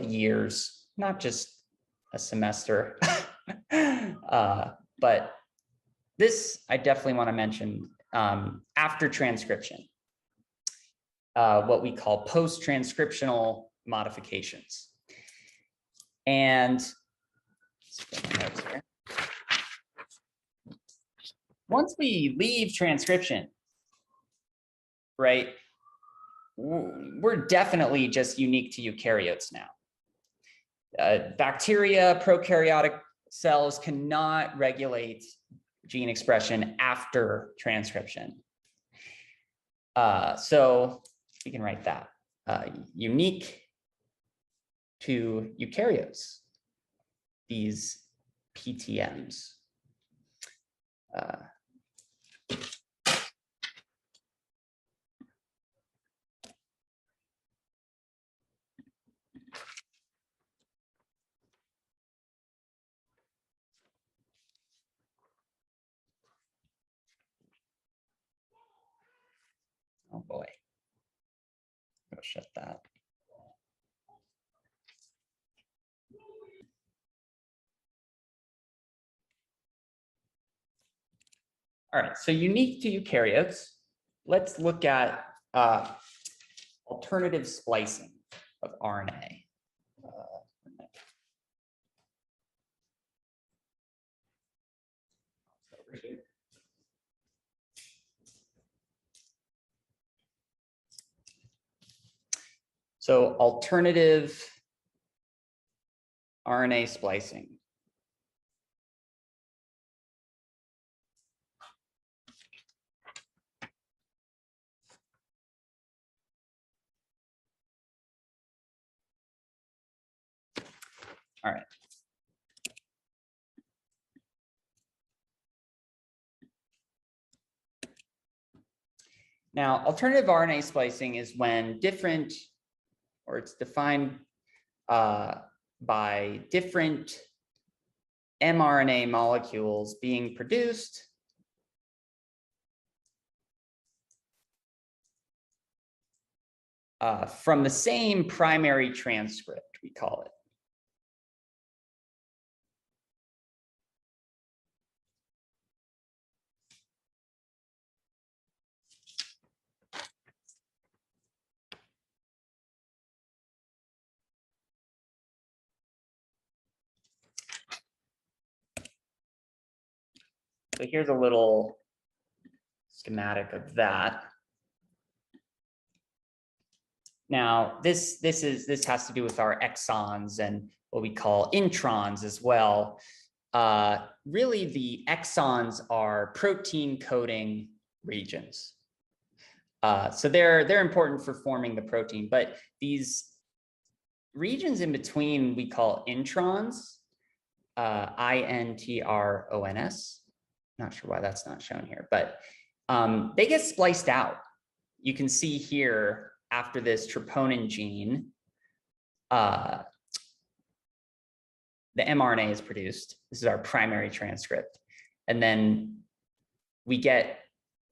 years, not just a semester. But this I definitely want to mention after transcription, what we call post-transcriptional modifications. And once we leave transcription, right, we're definitely just unique to eukaryotes now. Bacteria, prokaryotic cells cannot regulate gene expression after transcription. So we can write that. Unique to eukaryotes, these PTMs. Oh boy, go shut that. All right, so unique to eukaryotes, let's look at alternative splicing of RNA. So alternative RNA splicing. All right. Now, alternative RNA splicing is when different, or it's defined by different mRNA molecules being produced from the same primary transcript, we call it. So here's a little schematic of that. Now, this has to do with our exons and what we call introns as well. Really, the exons are protein coding regions. So they're important for forming the protein, but these regions in between we call introns, INTRONS. Not sure why that's not shown here, but they get spliced out. You can see here after this troponin gene, the mRNA is produced. This is our primary transcript. And then we get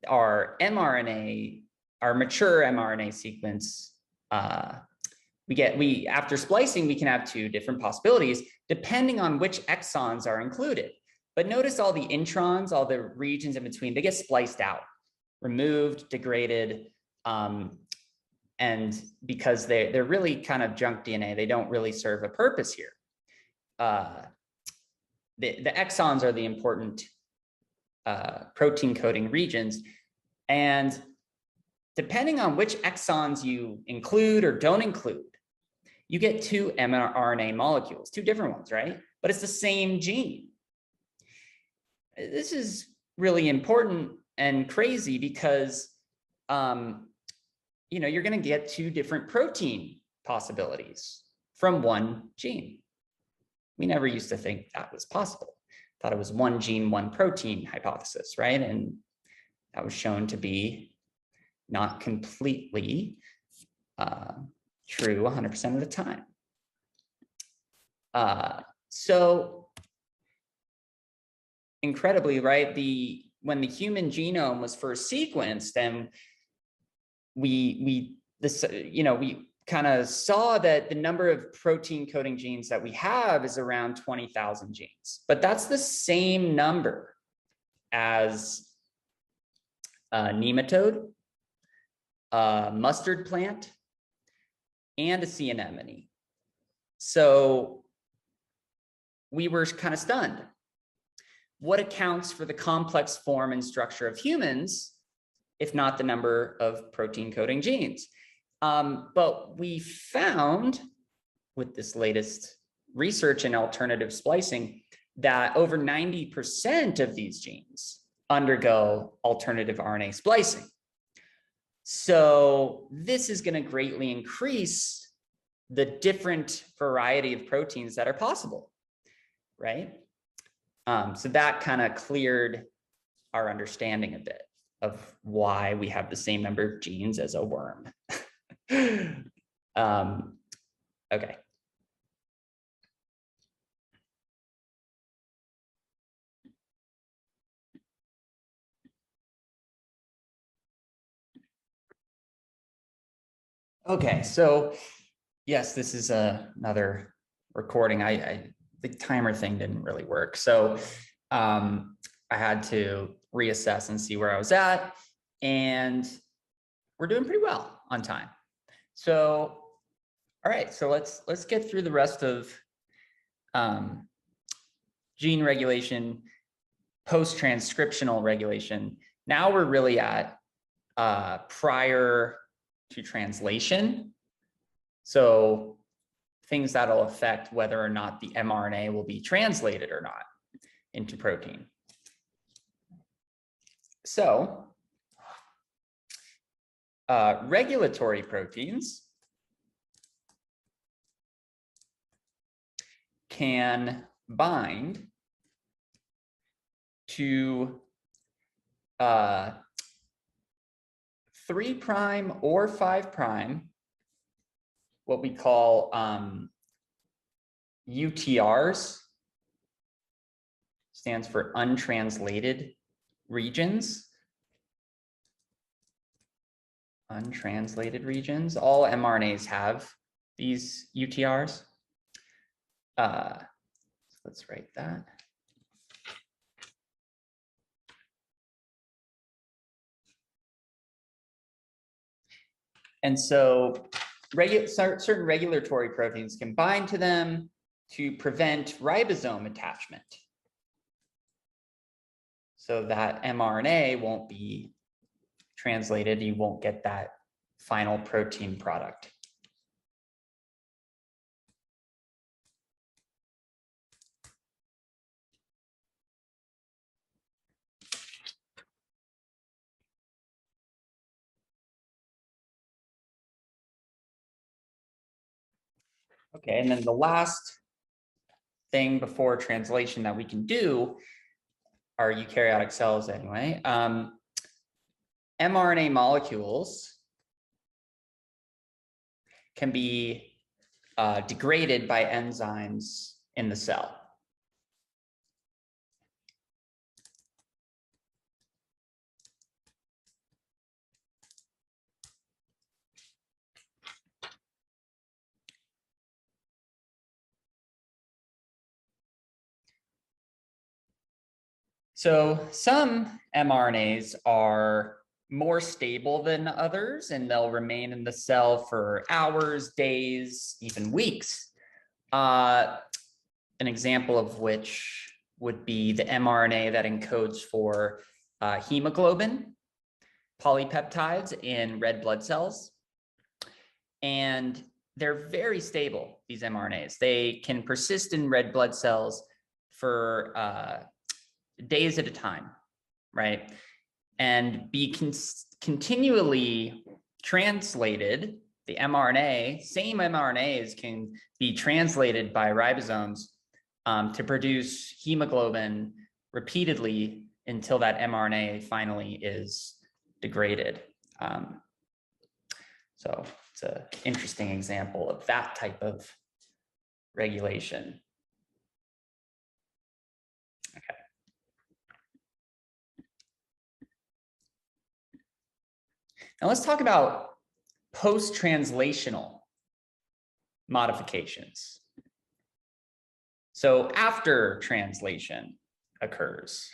our mRNA, our mature mRNA sequence. After splicing, we can have two different possibilities depending on which exons are included. But notice all the introns, all the regions in between, they get spliced out, removed, degraded, and because they're really kind of junk DNA, they don't really serve a purpose here. The exons are the important protein coding regions, and depending on which exons you include or don't include, you get two mRNA molecules, two different ones, right? But it's the same gene. This is really important and crazy because you're going to get two different protein possibilities from one gene. We never used to think that was possible. Thought it was one gene, one protein hypothesis, right? And that was shown to be not completely true 100% of the time. So incredibly, right? When the human genome was first sequenced, and we kind of saw that the number of protein coding genes that we have is around 20,000 genes, but that's the same number as a nematode, a mustard plant, and a sea anemone. So we were kind of stunned. What accounts for the complex form and structure of humans, if not the number of protein coding genes? But we found with this latest research in alternative splicing that over 90% of these genes undergo alternative RNA splicing. So this is going to greatly increase the different variety of proteins that are possible, right? So that kind of cleared our understanding a bit of why we have the same number of genes as a worm. Okay. Okay, so yes, this is another recording. The timer thing didn't really work. So I had to reassess and see where I was at, and we're doing pretty well on time. So, all right, so let's get through the rest of gene regulation, post-transcriptional regulation. Now we're really at prior to translation. So things that'll affect whether or not the mRNA will be translated or not into protein. So regulatory proteins can bind to 3' or 5', what we call UTRs, stands for untranslated regions. Untranslated regions. All mRNAs have these UTRs. Let's write that. And so certain regulatory proteins can bind to them to prevent ribosome attachment, so that mRNA won't be translated. You won't get that final protein product. Okay, and then the last thing before translation that we can do are eukaryotic cells anyway. mRNA molecules can be degraded by enzymes in the cell. So some mRNAs are more stable than others, and they'll remain in the cell for hours, days, even weeks. An example of which would be the mRNA that encodes for hemoglobin, polypeptides in red blood cells. And they're very stable, these mRNAs. They can persist in red blood cells for days at a time, right? And be continually translated. The mRNA, same mRNAs can be translated by ribosomes to produce hemoglobin repeatedly until that mRNA finally is degraded. So it's an interesting example of that type of regulation. Okay. Now let's talk about post-translational modifications. So after translation occurs.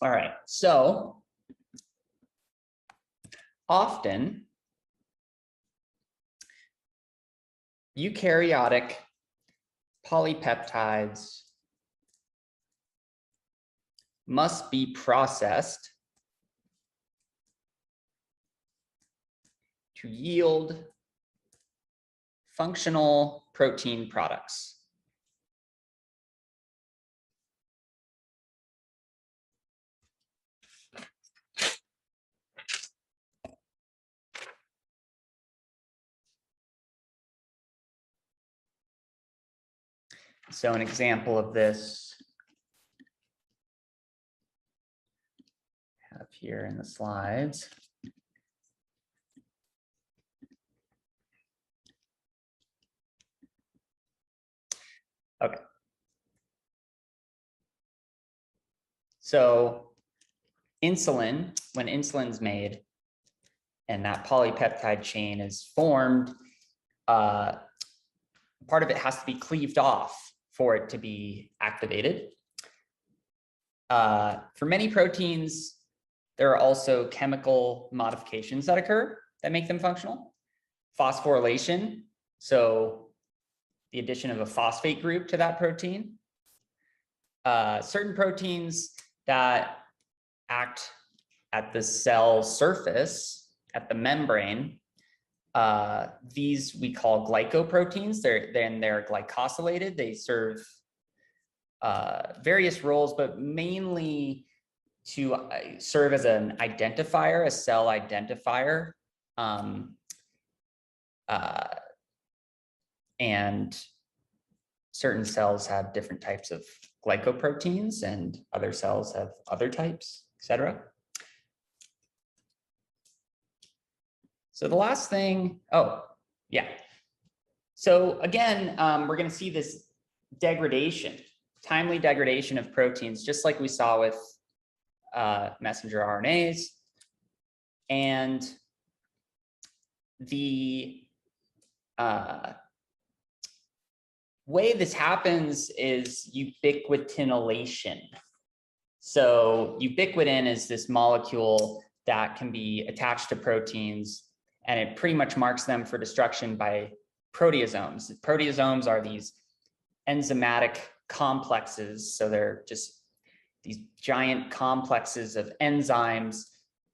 All right, so often eukaryotic polypeptides must be processed to yield functional protein products. So an example of this I have here in the slides. Okay. So insulin, when insulin's made and that polypeptide chain is formed, part of it has to be cleaved off for it to be activated. For many proteins, there are also chemical modifications that occur that make them functional. Phosphorylation, so the addition of a phosphate group to that protein. Certain proteins that act at the cell surface, at the membrane, these we call glycoproteins. They're glycosylated. They serve various roles, but mainly to serve as an identifier, a cell identifier. And certain cells have different types of glycoproteins and other cells have other types, etc. So the last thing, oh, yeah. So again, we're going to see this degradation, timely degradation of proteins, just like we saw with messenger RNAs. And the way this happens is ubiquitinylation. So ubiquitin is this molecule that can be attached to proteins, and it pretty much marks them for destruction by proteasomes. Proteasomes are these enzymatic complexes. So they're just these giant complexes of enzymes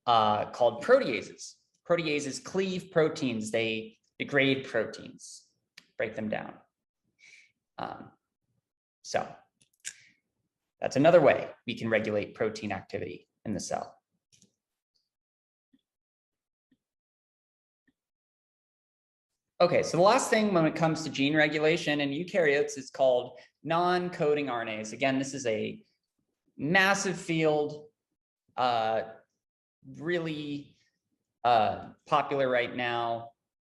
called proteases. Proteases cleave proteins. They degrade proteins, break them down. So that's another way we can regulate protein activity in the cell. Okay, so the last thing when it comes to gene regulation in eukaryotes is called non-coding RNAs. Again, this is a massive field, really popular right now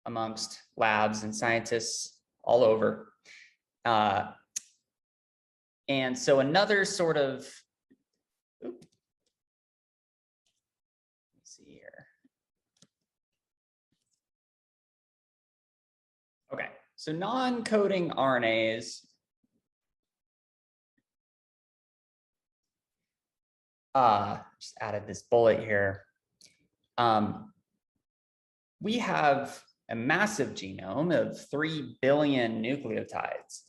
amongst labs and scientists all over. And so another sort of, let's see here. Okay, so non-coding RNAs just added this bullet here. We have a massive genome of 3 billion nucleotides,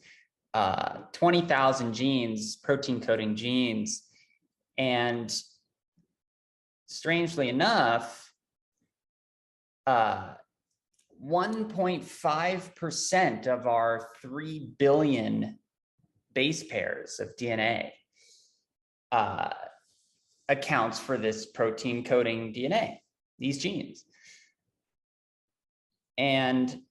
20,000 genes, protein coding genes. And strangely enough, 1.5% of our 3 billion base pairs of DNA accounts for this protein coding DNA, these genes. And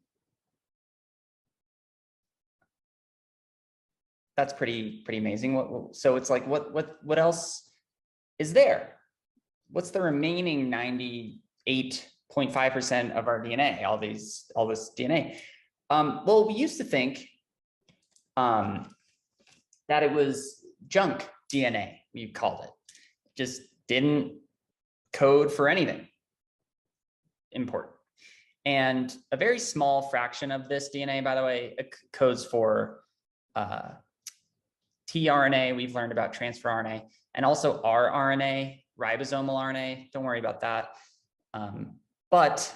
that's pretty amazing. So it's like, what else is there? What's the remaining 98.5% of our DNA? All this DNA. Well, we used to think that it was junk DNA. We called it. Just didn't code for anything important. And a very small fraction of this DNA, by the way, codes for tRNA. We've learned about transfer RNA, and also rRNA, ribosomal RNA. Don't worry about that. But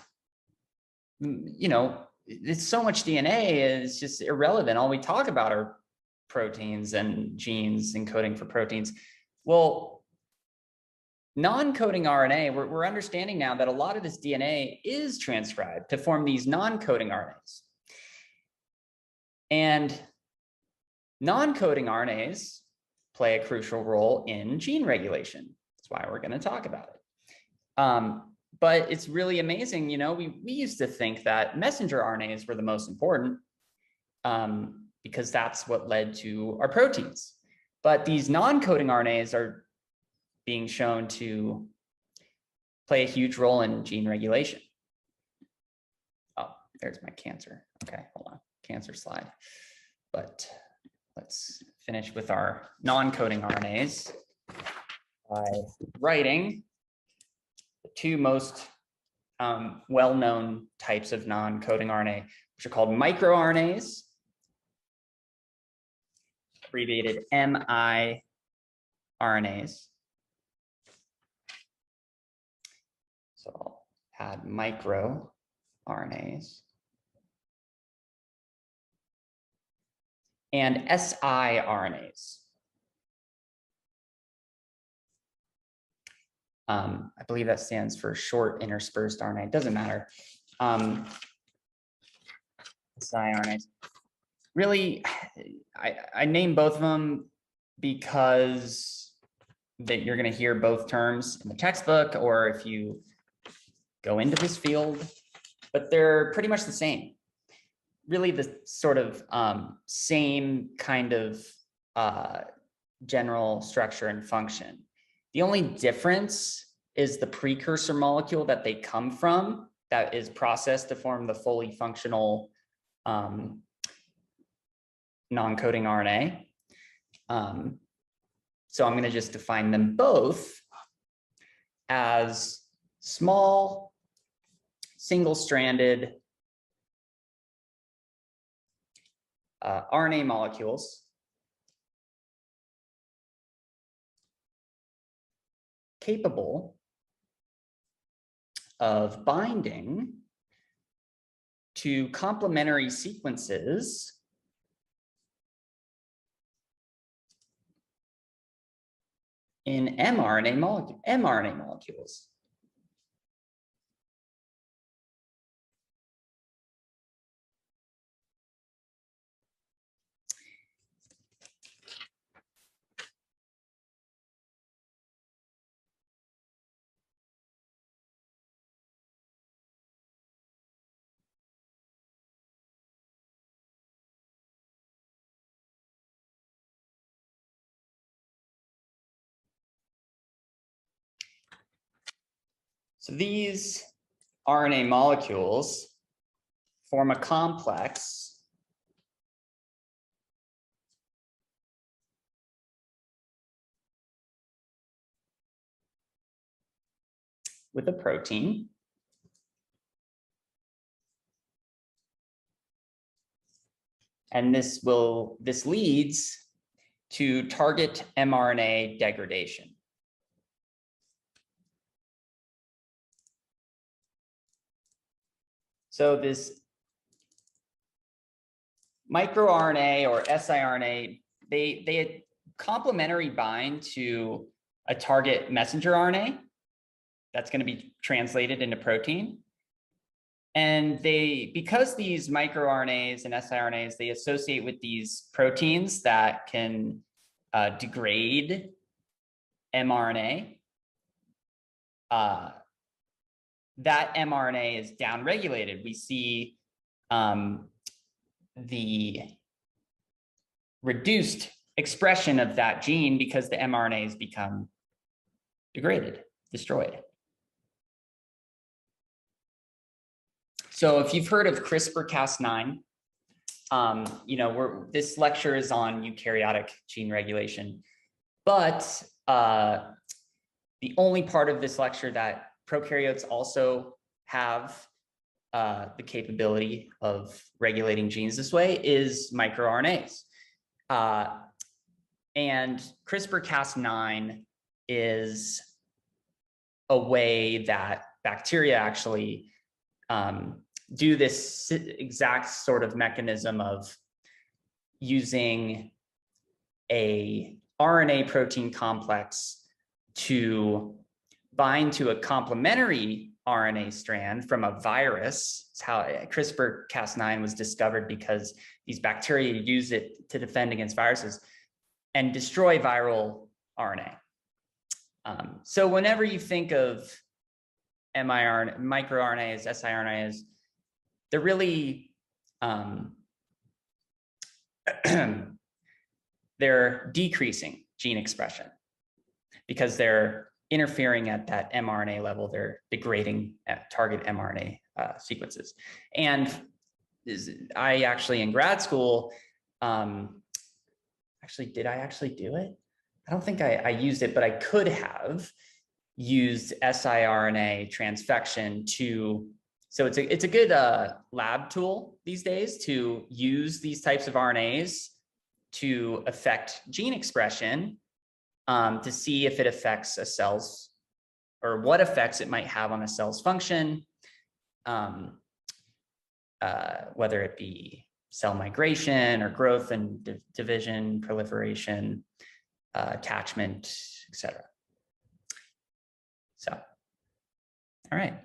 you know, it's so much DNA is just irrelevant. All we talk about are proteins and genes encoding for proteins. Well, non-coding RNA, we're understanding now that a lot of this DNA is transcribed to form these non-coding RNAs. And non-coding RNAs play a crucial role in gene regulation. That's why we're going to talk about it. But it's really amazing. You know, we used to think that messenger RNAs were the most important because that's what led to our proteins. But these non-coding RNAs are being shown to play a huge role in gene regulation. Oh, there's my cancer. Okay, hold on, cancer slide. But let's finish with our non-coding RNAs by writing the two most well-known types of non-coding RNA, which are called microRNAs, abbreviated miRNAs. So I'll add microRNAs. And siRNAs. I believe that stands for short interspersed RNA. It doesn't matter. siRNAs. Really, I named both of them because that you're going to hear both terms in the textbook or if you go into this field, but they're pretty much the same. Really the sort of same kind of general structure and function. The only difference is the precursor molecule that they come from that is processed to form the fully functional non-coding RNA. So I'm going to just define them both as small, single-stranded RNA molecules capable of binding to complementary sequences in mRNA molecules. So these RNA molecules form a complex with a protein. And this leads to target mRNA degradation. So this microRNA or siRNA, they complementary bind to a target messenger RNA that's going to be translated into protein. And because these microRNAs and siRNAs, they associate with these proteins that can degrade mRNA, that mRNA is downregulated. We see the reduced expression of that gene because the mRNAs become degraded, destroyed. So if you've heard of CRISPR-Cas9, this lecture is on eukaryotic gene regulation, but the only part of this lecture that prokaryotes also have the capability of regulating genes this way is microRNAs. And CRISPR-Cas9 is a way that bacteria actually do this exact sort of mechanism of using a RNA protein complex to bind to a complementary RNA strand from a virus. It's how CRISPR-Cas9 was discovered, because these bacteria use it to defend against viruses and destroy viral RNA. So whenever you think of microRNAs, siRNAs, they're really they're decreasing gene expression because they're interfering at that mRNA level. They're degrading at target mRNA sequences. And I actually in grad school, did I actually do it? I don't think I used it, but I could have used siRNA transfection to, so it's a good lab tool these days to use these types of RNAs to affect gene expression, to see if it affects a cell's, or what effects it might have on a cell's function, whether it be cell migration or growth and division, proliferation, attachment, etc. So, all right.